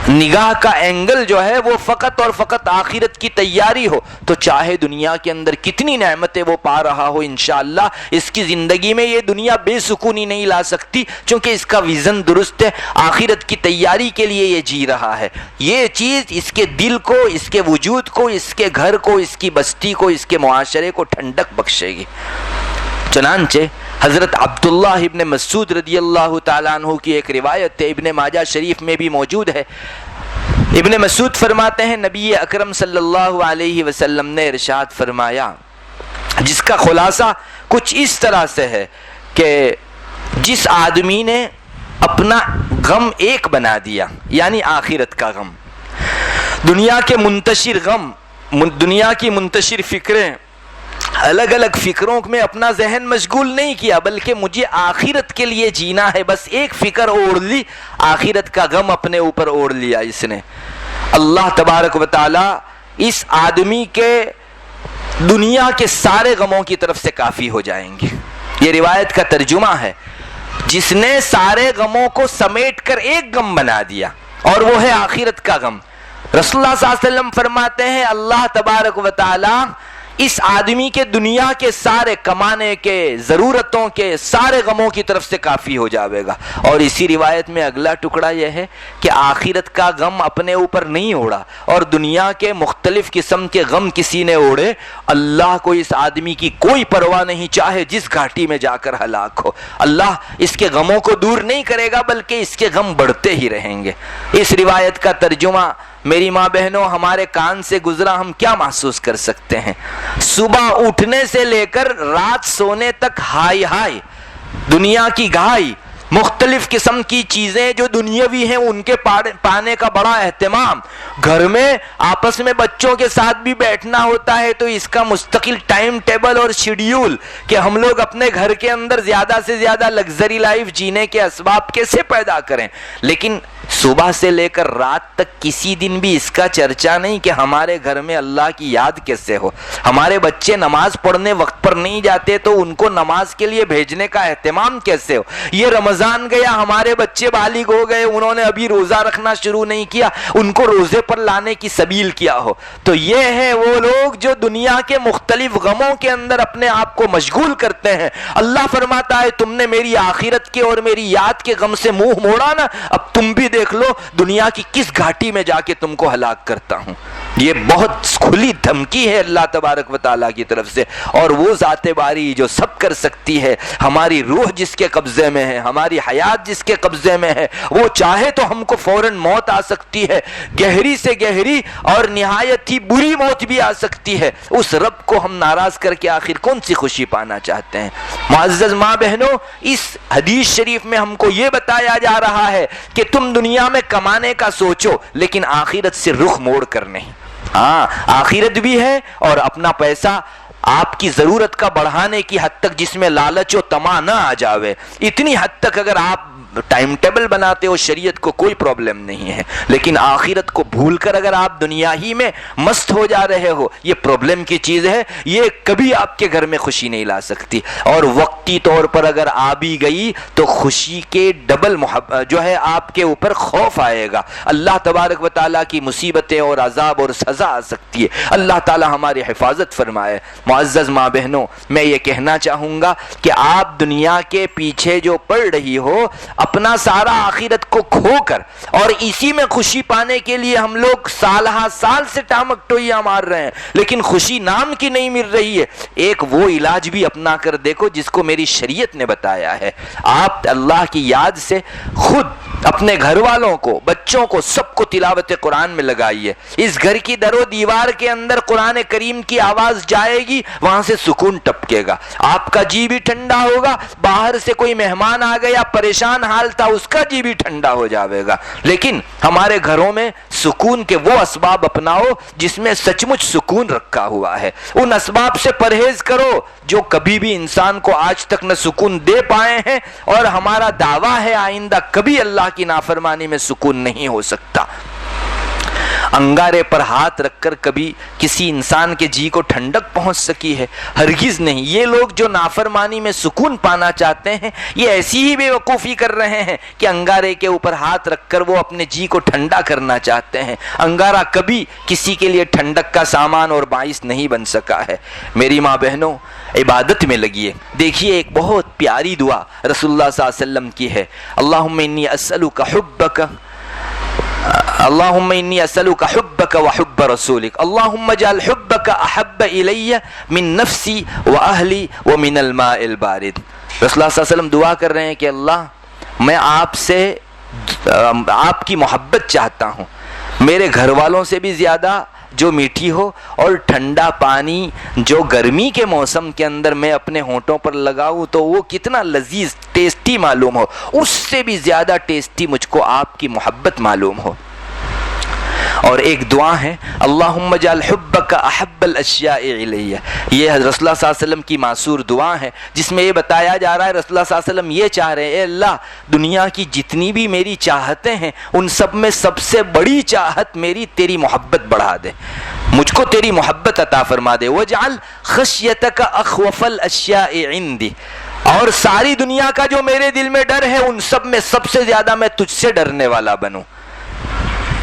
نگاہ کا اینگل جو ہے وہ فقط اور فقط آخرت کی تیاری ہو، تو چاہے دنیا کے اندر کتنی نعمتیں وہ پا رہا ہو، انشاءاللہ اس کی زندگی میں یہ دنیا بے سکونی نہیں لا سکتی، چونکہ اس کا ویژن درست ہے، آخرت کی تیاری کے لیے یہ جی رہا ہے۔ یہ چیز اس کے دل کو، اس کے وجود کو، اس کے گھر کو، اس کی بستی کو، اس کے معاشرے کو ٹھنڈک بخشے گی۔ چنانچہ حضرت عبداللہ ابن مسعود رضی اللہ تعالیٰ عنہ کی ایک روایت ہے، ابن ماجہ شریف میں بھی موجود ہے۔ ابن مسعود فرماتے ہیں نبی اکرم صلی اللہ علیہ وسلم نے ارشاد فرمایا، جس کا خلاصہ کچھ اس طرح سے ہے کہ جس آدمی نے اپنا غم ایک بنا دیا، یعنی آخرت کا غم، دنیا کے منتشر غم، دنیا کی منتشر فکریں، الگ الگ فکروں میں اپنا ذہن مشغول نہیں کیا، بلکہ مجھے آخرت کے لیے جینا ہے، بس ایک فکر اوڑھ لی، آخرت کا غم اپنے اوپر اوڑھ لیا اس نے۔ اللہ تبارک و تعالی اس آدمی کے دنیا کے سارے غموں کی طرف سے کافی ہو جائیں گے۔ یہ روایت کا ترجمہ ہے، جس نے سارے غموں کو سمیٹ کر ایک غم بنا دیا، اور وہ ہے آخرت کا غم۔ رسول اللہ صلی اللہ علیہ وسلم فرماتے ہیں اللہ تبارک و تعالی اس آدمی کے دنیا کے سارے کمانے کے، ضرورتوں کے سارے غموں کی طرف سے کافی ہو جاوے گا۔ اور اسی روایت میں اگلا ٹکڑا یہ ہے کہ آخرت کا غم اپنے اوپر نہیں اوڑا، اور دنیا کے مختلف قسم کے غم کسی نے اوڑے، اللہ کو اس آدمی کی کوئی پرواہ نہیں، چاہے جس گھاٹی میں جا کر ہلاک ہو، اللہ اس کے غموں کو دور نہیں کرے گا، بلکہ اس کے غم بڑھتے ہی رہیں گے۔ اس روایت کا ترجمہ میری ماں بہنوں ہمارے کان سے گزرا ہم کیا محسوس کر سکتے ہیں؟ صبح اٹھنے سے لے کر رات سونے تک ہائی ہائی، دنیا کی گھائی، مختلف قسم کی چیزیں جو دنیاوی ہیں ان کے پانے کا بڑا اہتمام، گھر میں آپس میں بچوں کے ساتھ بھی بیٹھنا ہوتا ہے تو اس کا مستقل ٹائم ٹیبل اور شیڈیول کہ ہم لوگ اپنے گھر کے اندر زیادہ سے زیادہ لگژری لائف جینے کے اسباب کیسے پیدا کریں، لیکن صبح سے لے کر رات تک کسی دن بھی اس کا چرچا نہیں کہ ہمارے گھر میں اللہ کی یاد کیسے ہو۔ ہمارے بچے نماز پڑھنے وقت پر نہیں جاتے تو ان کو نماز کے لیے بھیجنے کا اہتمام کیسے ہو۔ یہ رمضان گیا، ہمارے بچے بالغ ہو گئے، انہوں نے ابھی روزہ رکھنا شروع نہیں کیا، ان کو روزے پر لانے کی سبیل کیا ہو۔ تو یہ ہے وہ لوگ جو دنیا کے مختلف غموں کے اندر اپنے آپ کو مشغول کرتے ہیں۔ اللہ فرماتا ہے تم نے میری آخرت کے اور میری یاد کے غم سے منہ موڑا نا، اب تم بھی دیکھ لو دنیا کی کس گھاٹی میں جا کے تم کو ہلاک کرتا ہوں۔ یہ بہت کھلی دھمکی ہے اللہ تبارک و تعالیٰ کی طرف سے، اور وہ ذات باری جو سب کر سکتی ہے، ہماری روح جس کے قبضے میں ہے، ہماری حیات جس کے قبضے میں ہے، وہ چاہے تو ہم کو فوراً موت آ سکتی ہے، گہری سے گہری اور نہایت ہی بری موت بھی آ سکتی ہے۔ اس رب کو ہم ناراض کر کے آخر کون سی خوشی پانا چاہتے ہیں؟ معزز ماں بہنوں، اس حدیث شریف میں ہم کو یہ بتایا جا رہا ہے کہ تم دنیا میں کمانے کا سوچو لیکن آخرت سے رخ موڑ کر نہیں۔ ہاں آخرت بھی ہے، اور اپنا پیسہ آپ کی ضرورت کا بڑھانے کی حد تک جس میں لالچ و طمع نہ آ جاوے، اتنی حد تک اگر آپ ٹائم ٹیبل بناتے ہو شریعت کو کوئی پرابلم نہیں ہے، لیکن آخرت کو بھول کر اگر آپ دنیا ہی میں مست ہو جا رہے ہو، یہ پرابلم کی چیز ہے، یہ کبھی آپ کے گھر میں خوشی نہیں لا سکتی، اور وقتی طور پر اگر آ بھی گئی تو خوشی کے ڈبل جو ہے آپ کے اوپر خوف آئے گا، اللہ تبارک و تعالیٰ کی مصیبتیں اور عذاب اور سزا آ سکتی ہے۔ اللہ تعالیٰ ہماری حفاظت فرمائے۔ معزز ماں بہنوں، میں یہ کہنا چاہوں گا کہ آپ دنیا کے پیچھے جو پڑ رہی ہو، اپنا سارا آخرت کو کھو کر اور اسی میں خوشی پانے کے لیے ہم لوگ سال ہا سال سے ٹامک ٹوئیاں مار رہے ہیں، لیکن خوشی نام کی نہیں مل رہی ہے۔ ایک وہ علاج بھی اپنا کر دیکھو جس کو میری شریعت نے بتایا ہے۔ آپ اللہ کی یاد سے خود اپنے گھر والوں کو، بچوں کو، سب کو تلاوت قرآن میں لگائیے۔ اس گھر کی در و دیوار کے اندر قرآن کریم کی آواز جائے گی، وہاں سے سکون ٹپکے گا، آپ کا جی بھی ٹھنڈا ہوگا، باہر سے کوئی مہمان آ گیا پریشان حال تھا اس کا جی بھی ٹھنڈا ہو جاوے گا۔ لیکن ہمارے گھروں میں سکون کے وہ اسباب اپناؤ جس میں سچ مچ سکون رکھا ہوا ہے، ان اسباب سے پرہیز کرو جو کبھی بھی انسان کو آج تک نہ سکون دے پائے ہیں، اور ہمارا دعویٰ ہے آئندہ کبھی اللہ کی نافرمانی میں سکون نہیں ہو سکتا۔ انگارے پر ہاتھ رکھ کر کبھی کسی انسان کے جی کو ٹھنڈک پہنچ سکی ہے؟ ہرگز نہیں۔ یہ لوگ جو نافرمانی میں سکون پانا چاہتے ہیں، یہ ایسی ہی بے وقوفی کر رہے ہیں کہ انگارے کے اوپر ہاتھ رکھ کر وہ اپنے جی کو ٹھنڈا کرنا چاہتے ہیں۔ انگارہ کبھی کسی کے لیے ٹھنڈک کا سامان اور باعث نہیں بن سکا ہے۔ میری ماں بہنوں، عبادت میں لگیے۔ دیکھیے ایک بہت پیاری دعا رسول اللہ صلی اللہ علیہ وسلم کی ہے، اللہم انی اسألک حبک، اللہم انی اسألک حبک وحب رسولک، اللہم اجعل حبک احب الی من نفسی واہلی ومن الماء البارد۔ رسول اللہ صلی اللہ علیہ وسلم دعا کر رہے ہیں کہ اللہ میں آپ سے آپ کی محبت چاہتا ہوں، میرے گھر والوں سے بھی زیادہ جو میٹھی ہو، اور ٹھنڈا پانی جو گرمی کے موسم کے اندر میں اپنے ہونٹوں پر لگاؤں تو وہ کتنا لذیذ ٹیسٹی معلوم ہو، اس سے بھی زیادہ ٹیسٹی مجھ کو آپ کی محبت معلوم ہو۔ اور ایک دعا ہے اللہم اجعل حبک احب الاشیاء الیہ، یہ رسول اللہ صلی اللہ علیہ وسلم کی معصور دعا ہے، جس میں یہ بتایا جا رہا ہے رسول اللہ صلی اللہ علیہ وسلم یہ چاہ رہے ہیں اے اللہ دنیا کی جتنی بھی میری چاہتیں ہیں ان سب میں سب سے بڑی چاہت میری تیری محبت بڑھا دے، مجھ کو تیری محبت عطا فرما دے، وجعل خشیتک اخوف الاشیاء عندی، اور ساری دنیا کا جو میرے دل میں ڈر ہے ان سب میں سب سے زیادہ میں تجھ سے ڈرنے والا بنوں۔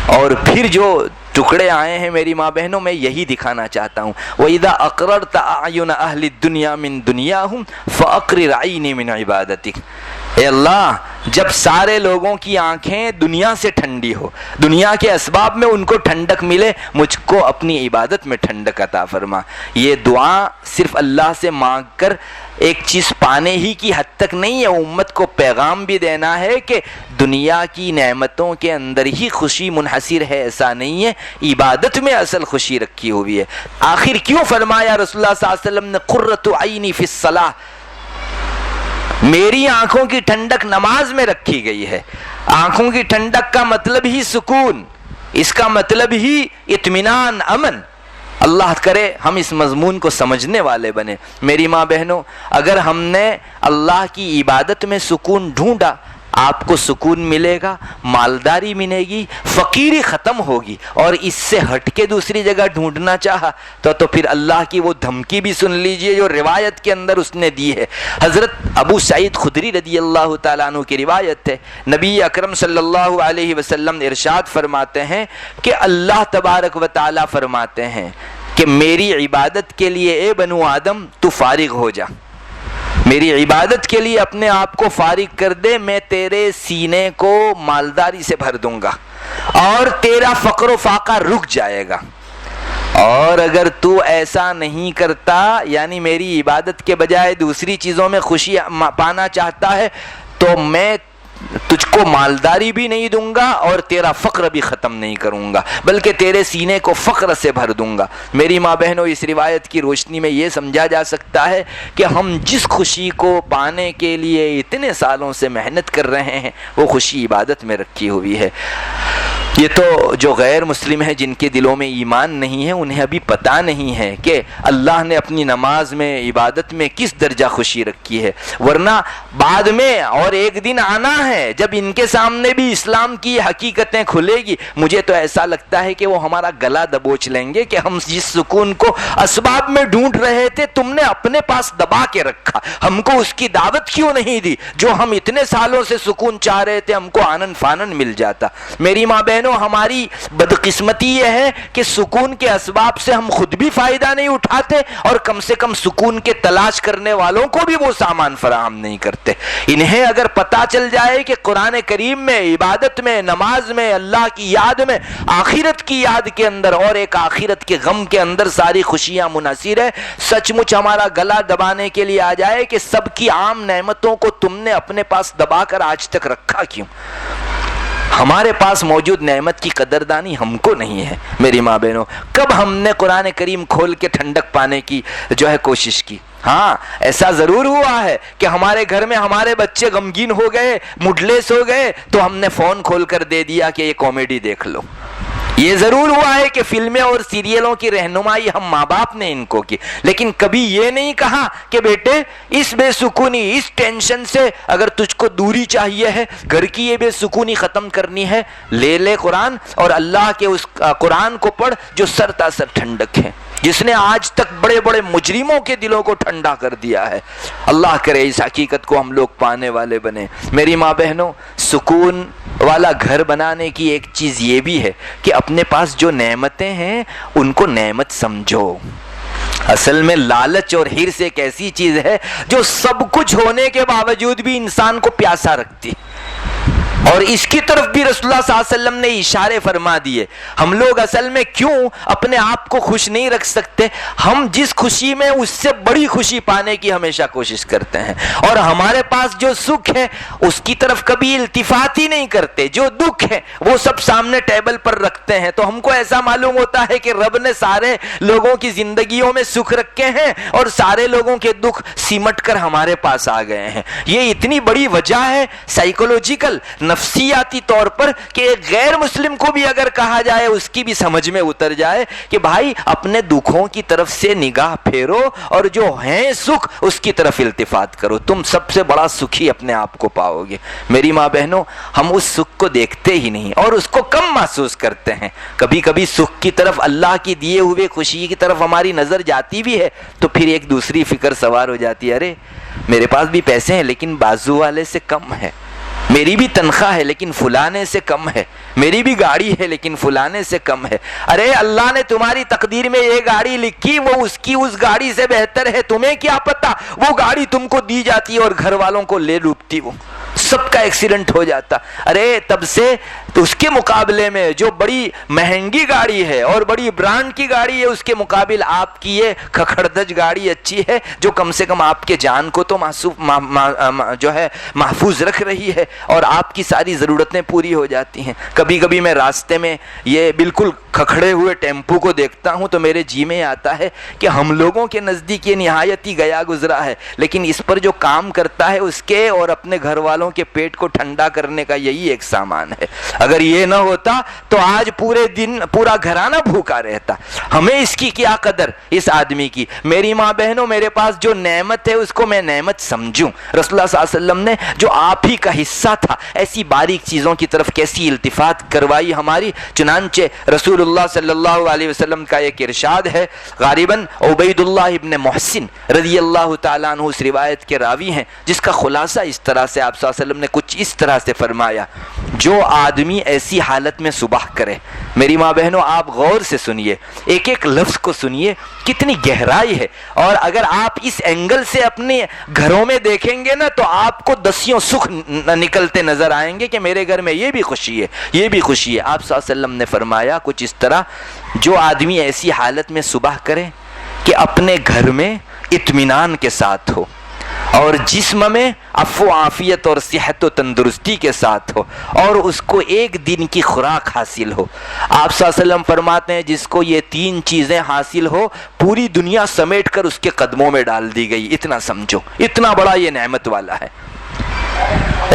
اور پھر جو ٹکڑے آئے ہیں میری ماں بہنوں میں یہی دکھانا چاہتا ہوں، وَإِذَا أَقْرَرْتَ أَعْيُنَ أَهْلِ الدُّنْيَا مِن دُنْيَاهُمْ فَأَقْرِرْ عَيْنِي مِنْ عِبَادَتِكَ، اے اللہ جب سارے لوگوں کی آنکھیں دنیا سے ٹھنڈی ہو، دنیا کے اسباب میں ان کو ٹھنڈک ملے، مجھ کو اپنی عبادت میں ٹھنڈک عطا فرما۔ یہ دعا صرف اللہ سے مانگ کر ایک چیز پانے ہی کی حد تک نہیں ہے، امت کو پیغام بھی دینا ہے کہ دنیا کی نعمتوں کے اندر ہی خوشی منحصر ہے، ایسا نہیں ہے، عبادت میں اصل خوشی رکھی ہوئی ہے۔ آخر کیوں فرمایا رسول اللہ صلی اللہ علیہ وسلم نے قرۃ عینی فی الصلاۃ، میری آنکھوں کی ٹھنڈک نماز میں رکھی گئی ہے۔ آنکھوں کی ٹھنڈک کا مطلب ہی سکون، اس کا مطلب ہی اطمینان، امن۔ اللہ کرے ہم اس مضمون کو سمجھنے والے بنے۔ میری ماں بہنوں، اگر ہم نے اللہ کی عبادت میں سکون ڈھونڈا، آپ کو سکون ملے گا، مالداری ملے گی، فقیری ختم ہوگی، اور اس سے ہٹ کے دوسری جگہ ڈھونڈنا چاہا تو پھر اللہ کی وہ دھمکی بھی سن لیجئے جو روایت کے اندر اس نے دی ہے۔ حضرت ابو سعید خدری رضی اللہ تعالیٰ عنہ کی روایت ہے، نبی اکرم صلی اللہ علیہ وسلم ارشاد فرماتے ہیں کہ اللہ تبارک و تعالیٰ فرماتے ہیں کہ میری عبادت کے لیے اے بنو آدم تو فارغ ہو جا، میری عبادت کے لیے اپنے آپ کو فارغ کر دے، میں تیرے سینے کو مالداری سے بھر دوں گا اور تیرا فقر و فاقہ رک جائے گا۔ اور اگر تو ایسا نہیں کرتا، یعنی میری عبادت کے بجائے دوسری چیزوں میں خوشی پانا چاہتا ہے، تو میں تجھ کو مالداری بھی نہیں دوں گا اور تیرا فقر بھی ختم نہیں کروں گا، بلکہ تیرے سینے کو فقر سے بھر دوں گا۔ میری ماں بہنوں، اس روایت کی روشنی میں یہ سمجھا جا سکتا ہے کہ ہم جس خوشی کو پانے کے لیے اتنے سالوں سے محنت کر رہے ہیں وہ خوشی عبادت میں رکھی ہوئی ہے۔ یہ تو جو غیر مسلم ہیں جن کے دلوں میں ایمان نہیں ہے انہیں ابھی پتہ نہیں ہے کہ اللہ نے اپنی نماز میں عبادت میں کس درجہ خوشی رکھی ہے، ورنہ بعد میں اور ایک دن آنا ہے جب ان کے سامنے بھی اسلام کی حقیقتیں کھلے گی، مجھے تو ایسا لگتا ہے کہ وہ ہمارا گلا دبوچ لیں گے کہ ہم جس سکون کو اسباب میں ڈھونڈ رہے تھے تم نے اپنے پاس دبا کے رکھا، ہم کو اس کی دعوت کیوں نہیں دی؟ جو ہم اتنے سالوں سے سکون چاہ رہے تھے ہم کو آنن فانن مل جاتا۔ میری ماں بہنوں، ہماری بدقسمتی یہ ہے کہ سکون کے اسباب سے ہم خود بھی فائدہ نہیں اٹھاتے اور کم سے کم سکون کے تلاش کرنے والوں کو بھی وہ سامان فراہم نہیں کرتے۔ انہیں اگر پتہ چل جائے کہ قرآن کریم میں، عبادت میں، نماز میں، اللہ کی یاد میں، آخرت کی یاد کے اندر اور ایک آخرت کے غم کے اندر ساری خوشیاں منحصر ہے، سچ مچ ہمارا گلا دبانے کے لیے آ جائے کہ سب کی عام نعمتوں کو تم نے اپنے پاس دبا کر آج تک رکھا کیوں؟ ہمارے پاس موجود نعمت کی قدردانی ہم کو نہیں ہے۔ میری ماں بہنوں، کب ہم نے قرآن کریم کھول کے ٹھنڈک پانے کی کوشش کی؟ ہاں، ایسا ضرور ہوا ہے کہ ہمارے گھر میں ہمارے بچے غمگین ہو گئے، مڈلیس ہو گئے تو ہم نے فون کھول کر دے دیا کہ یہ کامیڈی دیکھ لو۔ یہ ضرور ہوا ہے کہ فلمیں اور سیریلوں کی رہنمائی ہم ماں باپ نے ان کو کی، لیکن کبھی یہ نہیں کہا کہ بیٹے اس بے سکونی، اس ٹینشن سے اگر تجھ کو دوری چاہیے ہے، گھر کی یہ بے سکونی ختم کرنی ہے، لے قرآن اور اللہ کے اس قرآن کو پڑھ جو سر تا سر ٹھنڈک ہے، جس نے آج تک بڑے بڑے مجرموں کے دلوں کو ٹھنڈا کر دیا ہے۔ اللہ کرے اس حقیقت کو ہم لوگ پانے والے بنے۔ میری ماں بہنوں، سکون والا گھر بنانے کی ایک چیز یہ بھی ہے کہ اپنے پاس جو نعمتیں ہیں ان کو نعمت سمجھو۔ اصل میں لالچ اور حرص ایک ایسی چیز ہے جو سب کچھ ہونے کے باوجود بھی انسان کو پیاسا رکھتی، اور اس کی طرف بھی رسول اللہ صلی اللہ علیہ وسلم نے اشارے فرما دیے۔ ہم لوگ اصل میں کیوں اپنے آپ کو خوش نہیں رکھ سکتے؟ ہم جس خوشی میں اس سے بڑی خوشی پانے کی ہمیشہ کوشش کرتے ہیں، اور ہمارے پاس جو سکھ ہے اس کی طرف کبھی التفات ہی نہیں کرتے، جو دکھ ہے وہ سب سامنے ٹیبل پر رکھتے ہیں۔ تو ہم کو ایسا معلوم ہوتا ہے کہ رب نے سارے لوگوں کی زندگیوں میں سکھ رکھے ہیں اور سارے لوگوں کے دکھ سمٹ کر ہمارے پاس آ گئے ہیں۔ یہ اتنی بڑی وجہ ہے سائیکولوجیکل، نفسیاتی طور پر کہ ایک غیر مسلم کو بھی اگر کہا جائے اس کی بھی سمجھ میں اتر جائے کہ بھائی اپنے دکھوں کی طرف سے نگاہ پھیرو اور جو ہیں سکھ اس کی طرف التفات کرو، تم سب سے بڑا سکھی اپنے آپ کو پاؤ گے۔ میری ماں بہنوں، ہم اس سکھ کو دیکھتے ہی نہیں اور اس کو کم محسوس کرتے ہیں۔ کبھی کبھی سکھ کی طرف، اللہ کی دیے ہوئے خوشی کی طرف ہماری نظر جاتی بھی ہے تو پھر ایک دوسری فکر سوار ہو جاتی ہے، ارے میرے پاس بھی پیسے ہیں لیکن بازو والے سے کم ہے، میری بھی تنخواہ ہے لیکن فلانے سے کم ہے، میری بھی گاڑی ہے لیکن فلانے سے کم ہے۔ ارے اللہ نے تمہاری تقدیر میں یہ گاڑی لکھی، وہ اس کی اس گاڑی سے بہتر ہے، تمہیں کیا پتا؟ وہ گاڑی تم کو دی جاتی ہے اور گھر والوں کو لے ڈوبتی، وہ سب کا ایکسیڈنٹ ہو جاتا۔ ارے تب سے تو اس کے مقابلے میں جو بڑی مہنگی گاڑی ہے اور بڑی برانڈ کی گاڑی ہے، اس کے مقابل آپ کی یہ کھکھڑدج گاڑی اچھی ہے جو کم سے کم آپ کے جان کو تو جو ہے محفوظ رکھ رہی ہے اور آپ کی ساری ضرورتیں پوری ہو جاتی ہیں۔ کبھی کبھی میں راستے میں یہ بالکل کھکھڑے ہوئے ٹیمپو کو دیکھتا ہوں تو میرے جی میں آتا ہے کہ ہم لوگوں کے نزدیک یہ نہایت ہی گیا گزرا ہے، لیکن اس پر جو کام کرتا ہے اس کے اور اپنے گھر والوں کے پیٹ کو ٹھنڈا کرنے کا یہی ایک سامان ہے۔ اگر یہ نہ ہوتا تو آج پورے دن پورا گھرانہ بھوکا رہتا۔ ہمیں اس کی کیا قدر، اس آدمی کی؟ میری ماں بہنوں، میرے پاس جو نعمت ہے اس کو میں نعمت سمجھوں۔ رسول اللہ صلی اللہ علیہ وسلم نے جو آپ ہی کا حصہ تھا، ایسی باریک چیزوں کی طرف کیسی التفات کروائی ہماری۔ چنانچہ رسول اللہ صلی اللہ علیہ وسلم کا ایک ارشاد ہے، غالباً عبید اللہ ابن محسن رضی اللہ تعالیٰ عنہ اس روایت کے راوی ہیں، جس کا خلاصہ اس طرح سے آپ صلی اللہ علیہ وسلم نے کچھ اس طرح سے فرمایا، جو آدمی ایسی حالت میں صبح کرے۔ میری ماں بہنوں، آپ غور سے سنیے، ایک ایک لفظ کو سنیے، کتنی گہرائی ہے۔ اور اگر آپ اس اینگل سے اپنے گھروں میں دیکھیں گے نا تو آپ کو دسیوں سکھ نکلتے نظر آئیں گے کہ میرے گھر میں یہ بھی خوشی ہے، یہ بھی خوشی ہے۔ آپ صلی اللہ علیہ وسلم نے فرمایا کچھ اس طرح، جو آدمی ایسی حالت میں صبح کرے کہ اپنے گھر میں اطمینان کے ساتھ ہو اور جسم میں عفو و عافیت اور صحت و تندرستی کے ساتھ ہو اور اس کو ایک دن کی خوراک حاصل ہو۔ آپ صلی اللہ علیہ وسلم فرماتے ہیں جس کو یہ تین چیزیں حاصل ہو، پوری دنیا سمیٹ کر اس کے قدموں میں ڈال دی گئی۔ اتنا سمجھو، اتنا بڑا یہ نعمت والا ہے۔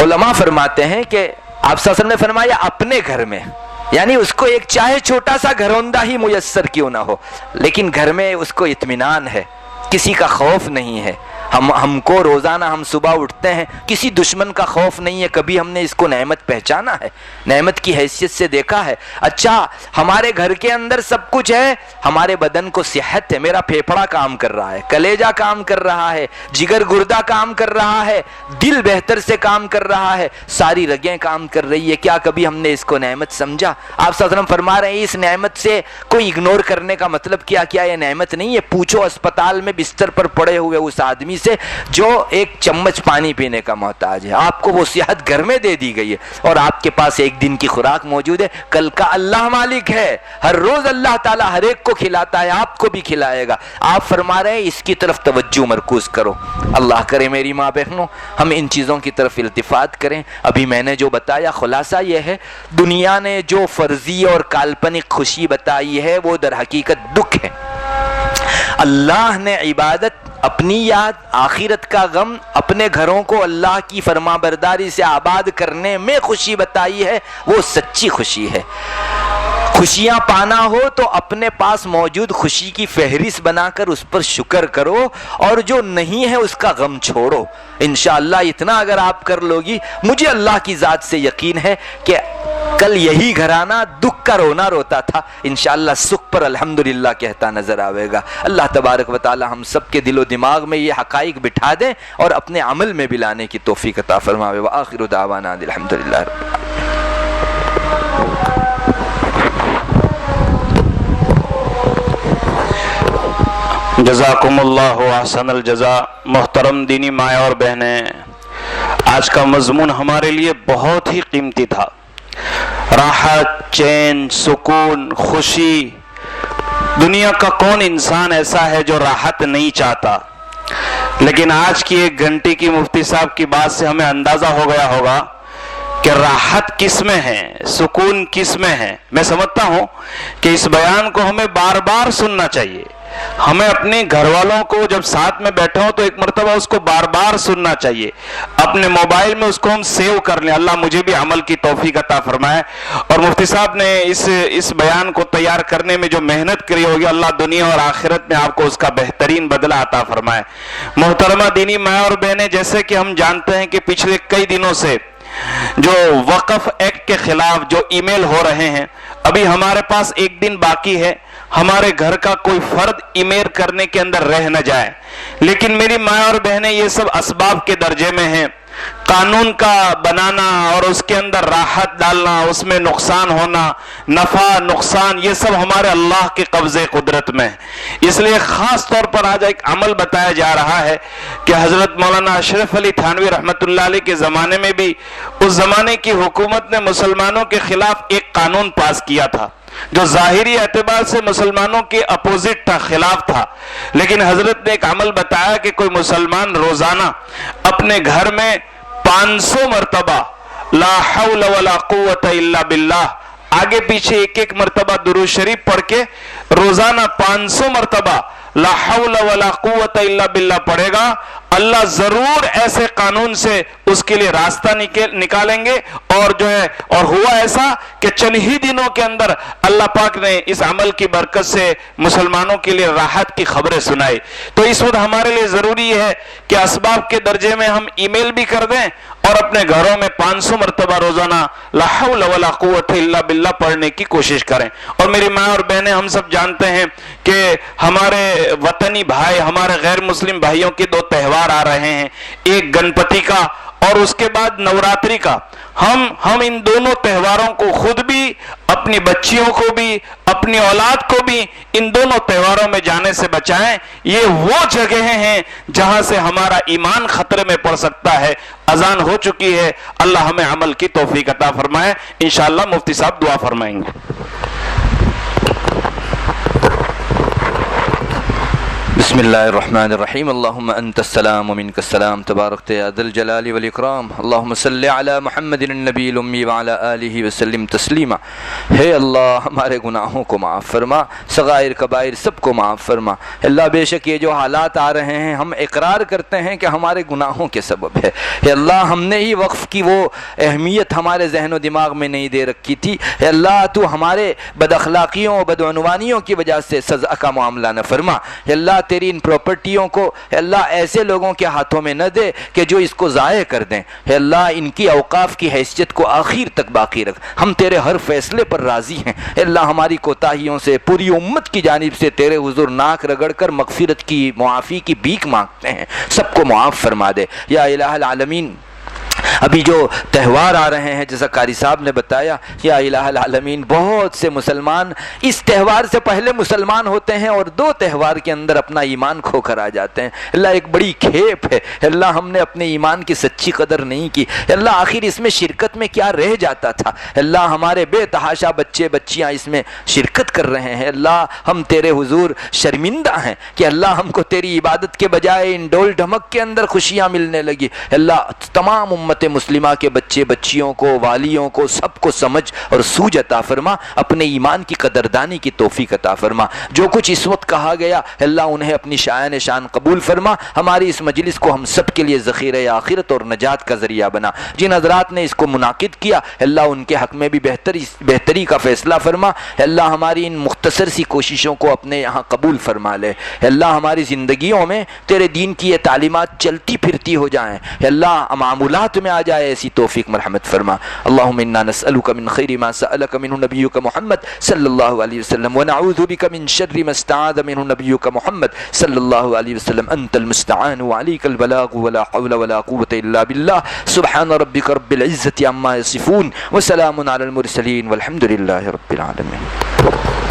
علماء فرماتے ہیں کہ آپ صلی اللہ علیہ وسلم نے فرمایا اپنے گھر میں، یعنی اس کو ایک چاہے چھوٹا سا گھروندہ ہی میسر کیوں نہ ہو، لیکن گھر میں اس کو اطمینان ہے، کسی کا خوف نہیں ہے۔ ہم کو روزانہ ہم صبح اٹھتے ہیں، کسی دشمن کا خوف نہیں ہے، کبھی ہم نے اس کو نعمت پہچانا ہے، نعمت کی حیثیت سے دیکھا ہے۔ اچھا، ہمارے گھر کے اندر سب کچھ ہے، ہمارے بدن کو صحت ہے، میرا پھیپھڑا کام کر رہا ہے، کلیجہ کام کر رہا ہے، جگر گردہ کام کر رہا ہے، دل بہتر سے کام کر رہا ہے، ساری رگیں کام کر رہی ہے۔ کیا کبھی ہم نے اس کو نعمت سمجھا؟ آپ صلی اللہ علیہ وسلم فرما رہے ہیں اس نعمت سے کوئی اگنور کرنے کا مطلب کیا یہ نعمت نہیں ہے؟ پوچھو اسپتال میں بستر پر پڑے ہوئے اس آدمی سے جو ایک چمچ پانی پینے کا محتاج ہے، آپ کو وہ صحت گھر میں دے دی گئی ہے اور آپ کے پاس ایک دن کی خوراک موجود ہے۔ کل کا اللہ مالک ہے، ہر روز اللہ تعالیٰ ہر ایک کو کھلاتا ہے، آپ کو بھی کھلائے گا۔ آپ فرما رہے ہیں اس کی طرف توجہ مرکوز کرو۔ اللہ کرے میری ماں بہنوں ہم ان چیزوں کی طرف التفات کریں۔ ابھی میں نے جو بتایا خلاصہ یہ ہے، دنیا نے جو فرضی اور کالپنک خوشی بتائی ہے وہ در حقیقت دکھ ہے۔ اللہ نے عبادت، اپنی یاد، آخرت کا غم، اپنے گھروں کو اللہ کی فرما برداری سے آباد کرنے میں خوشی بتائی ہے، وہ سچی خوشی ہے۔ خوشیاں پانا ہو تو اپنے پاس موجود خوشی کی فہرست بنا کر اس پر شکر کرو اور جو نہیں ہے اس کا غم چھوڑو۔ انشاءاللہ اتنا اگر آپ کر لو گی، مجھے اللہ کی ذات سے یقین ہے کہ کل یہی گھرانہ دکھ کا رونا روتا تھا، انشاءاللہ سکھ پر الحمدللہ کہتا نظر آئے گا۔ اللہ تبارک و تعالی ہم سب کے دل و دماغ میں یہ حقائق بٹھا دیں اور اپنے عمل میں بھی لانے کی توفیق عطا فرماوے۔ وآخر دعوانا الحمدللہ رب العالمین۔ جزاکم اللہ احسن الجزا۔ محترم دینی مائیں اور بہنیں، آج کا مضمون ہمارے لیے بہت ہی قیمتی تھا۔ راحت، چین، سکون، خوشی۔ دنیا کا کون انسان ایسا ہے جو راحت نہیں چاہتا؟ لیکن آج کی ایک گھنٹے کی مفتی صاحب کی بات سے ہمیں اندازہ ہو گیا ہوگا کہ راحت کس میں ہے، سکون کس میں ہے۔ میں سمجھتا ہوں کہ اس بیان کو ہمیں بار بار سننا چاہیے، ہمیں اپنے گھر والوں کو جب ساتھ میں بیٹھے ہوں تو ایک مرتبہ اس کو بار بار سننا چاہیے، اپنے موبائل میں اس کو ہم سیو کر لیں۔ اللہ مجھے بھی عمل کی توفیق عطا فرمائے۔ اور مفتی صاحب نے اس بیان کو تیار کرنے میں جو محنت کری ہوگی، اللہ دنیا اور آخرت میں آپ کو اس کا بہترین بدلہ عطا فرمائے۔ محترمہ دینی ماں اور بہنیں، جیسے کہ ہم جانتے ہیں کہ پچھلے کئی دنوں سے جو وقف ایکٹ کے خلاف جو ای میل ہو رہے ہیں، ابھی ہمارے پاس ایک دن باقی ہے، ہمارے گھر کا کوئی فرد ای میل کرنے کے اندر رہ نہ جائے۔ لیکن میری ماں اور بہنیں، یہ سب اسباب کے درجے میں ہیں۔ قانون کا بنانا اور اس کے اندر راحت ڈالنا، اس میں نقصان ہونا، نفع نقصان، یہ سب ہمارے اللہ کے قبضے قدرت میں ہے۔ اس لیے خاص طور پر آج ایک عمل بتایا جا رہا ہے کہ حضرت مولانا اشرف علی تھانوی رحمۃ اللہ علیہ کے زمانے میں بھی اس زمانے کی حکومت نے مسلمانوں کے خلاف ایک قانون پاس کیا تھا جو ظاہری اعتبار سے مسلمانوں کے اپوزٹ تھا، خلاف تھا، لیکن حضرت نے ایک عمل بتایا کہ کوئی مسلمان روزانہ اپنے گھر میں 500 مرتبہ لا حول ولا قوت الا باللہ، آگے پیچھے ایک ایک مرتبہ درود شریف پڑھ کے روزانہ 500 مرتبہ لا حول ولا قوت الا باللہ پڑھے گا، اللہ ضرور ایسے قانون سے اس کے لیے راستہ نکالیں گے۔ اور جو ہے، اور ہوا ایسا کہ چند ہی دنوں کے اندر اللہ پاک نے اس عمل کی برکت سے مسلمانوں کے لیے راحت کی خبریں سنائی۔ تو اس وقت ہمارے لیے ضروری ہے کہ اسباب کے درجے میں ہم ای میل بھی کر دیں اور اپنے گھروں میں 500 مرتبہ روزانہ لا حول ولا قوت الا باللہ پڑھنے کی کوشش کریں۔ اور میری ماں اور بہنیں، ہم سب جانتے ہیں کہ ہمارے وطنی بھائی، ہمارے غیر مسلم بھائیوں کے 2 تہوار آ رہے ہیں، ایک گنپتی کا اور اس کے بعد نوراتری کا۔ ہم ان دونوں تہواروں کو خود بھی، اپنی بچیوں کو بھی، اپنی اولاد کو بھی ان دونوں تہواروں میں جانے سے بچائیں۔ یہ وہ جگہیں ہیں جہاں سے ہمارا ایمان خطرے میں پڑ سکتا ہے۔ اذان ہو چکی ہے، اللہ ہمیں عمل کی توفیق عطا فرمائے۔ انشاءاللہ مفتی صاحب دعا فرمائیں گے۔ بسم اللہ الرحمن الرحیم، اللہم انت السلام ومنک السلام، تبارکت یا ذا الجلال والاکرام، اللہم صلی علی محمد النبی الامی وعلی آلہ وسلم تسلیما۔ ہے اللہ، ہمارے گناہوں کو معاف فرما، صغائر کبائر سب کو معاف فرما۔ اللہ بے شک یہ جو حالات آ رہے ہیں، ہم اقرار کرتے ہیں کہ ہمارے گناہوں کے سبب ہے۔ اے اللہ، ہم نے ہی وقف کی وہ اہمیت ہمارے ذہن و دماغ میں نہیں دے رکھی تھی۔ اے اللہ، تو ہمارے بد اخلاقیوں بدعنوانیوں کی وجہ سے سزا کا معاملہ نہ فرما۔ اے اللہ، تیری ان پراپرٹیوں کو اے اللہ ایسے لوگوں کے ہاتھوں میں نہ دے کہ جو اس کو ضائع کر دیں۔ اے اللہ، ان کی اوقاف کی حیثیت کو آخر تک باقی رکھ۔ ہم تیرے ہر فیصلے پر راضی ہیں۔ اے اللہ، ہماری کوتاہیوں سے پوری امت کی جانب سے تیرے حضور ناک رگڑ کر مغفرت کی، معافی کی بھیک مانگتے ہیں۔ سب کو معاف فرما دے یا الہ العالمین۔ ابھی جو تہوار آ رہے ہیں، جیسا قاری صاحب نے بتایا، یا الہ العالمین، بہت سے مسلمان اس تہوار سے پہلے مسلمان ہوتے ہیں اور 2 تہوار کے اندر اپنا ایمان کھو کر آ جاتے ہیں۔ اللہ، ایک بڑی کھیپ ہے۔ اللہ، ہم نے اپنے ایمان کی سچی قدر نہیں کی۔ اللہ، آخر اس میں شرکت میں کیا رہ جاتا تھا؟ اللہ، ہمارے بے تحاشا بچے بچیاں اس میں شرکت کر رہے ہیں۔ اللہ، ہم تیرے حضور شرمندہ ہیں کہ اللہ ہم کو تیری عبادت کے بجائے ان ڈول ڈھمک کے اندر خوشیاں ملنے لگی۔ اللہ، تمام امت مسلمہ کے بچے بچیوں کو، والیوں کو، سب کو سمجھ اور سوجھ عطا فرما، اپنے ایمان کی قدردانی کی توفیق عطا فرما۔ جو کچھ اس وقت کہا گیا اللہ انہیں اپنی شایان شان قبول فرما۔ ہماری اس مجلس کو ہم سب کے لیے ذخیرہ آخرت اور نجات کا ذریعہ بنا۔ جن حضرات نے اس کو منعقد کیا اللہ ان کے حق میں بھی بہتری کا فیصلہ فرما۔ اللہ، ہماری ان مختصر سی کوششوں کو اپنے یہاں قبول فرما لے۔ اللہ، ہماری زندگیوں میں تیرے دین کی یہ تعلیمات چلتی پھرتی ہو جائیں۔ اللہ، معمولات میں آ جائے، ایسی توفیق مرحمت فرما۔ اللہم انا نسألک من خیر ما سألک منہ نبیک محمد صلی اللہ علیہ وسلم ونعوذ بک من شر ما استعاذ منہ نبیک محمد صلی اللہ علیہ وسلم۔ انت المستعان وعلیک البلاغ ولا حول ولا قوة الا باللہ۔ سبحان ربک رب العزة عما یصفون وسلام علی المرسلین والحمد للہ رب العالمین۔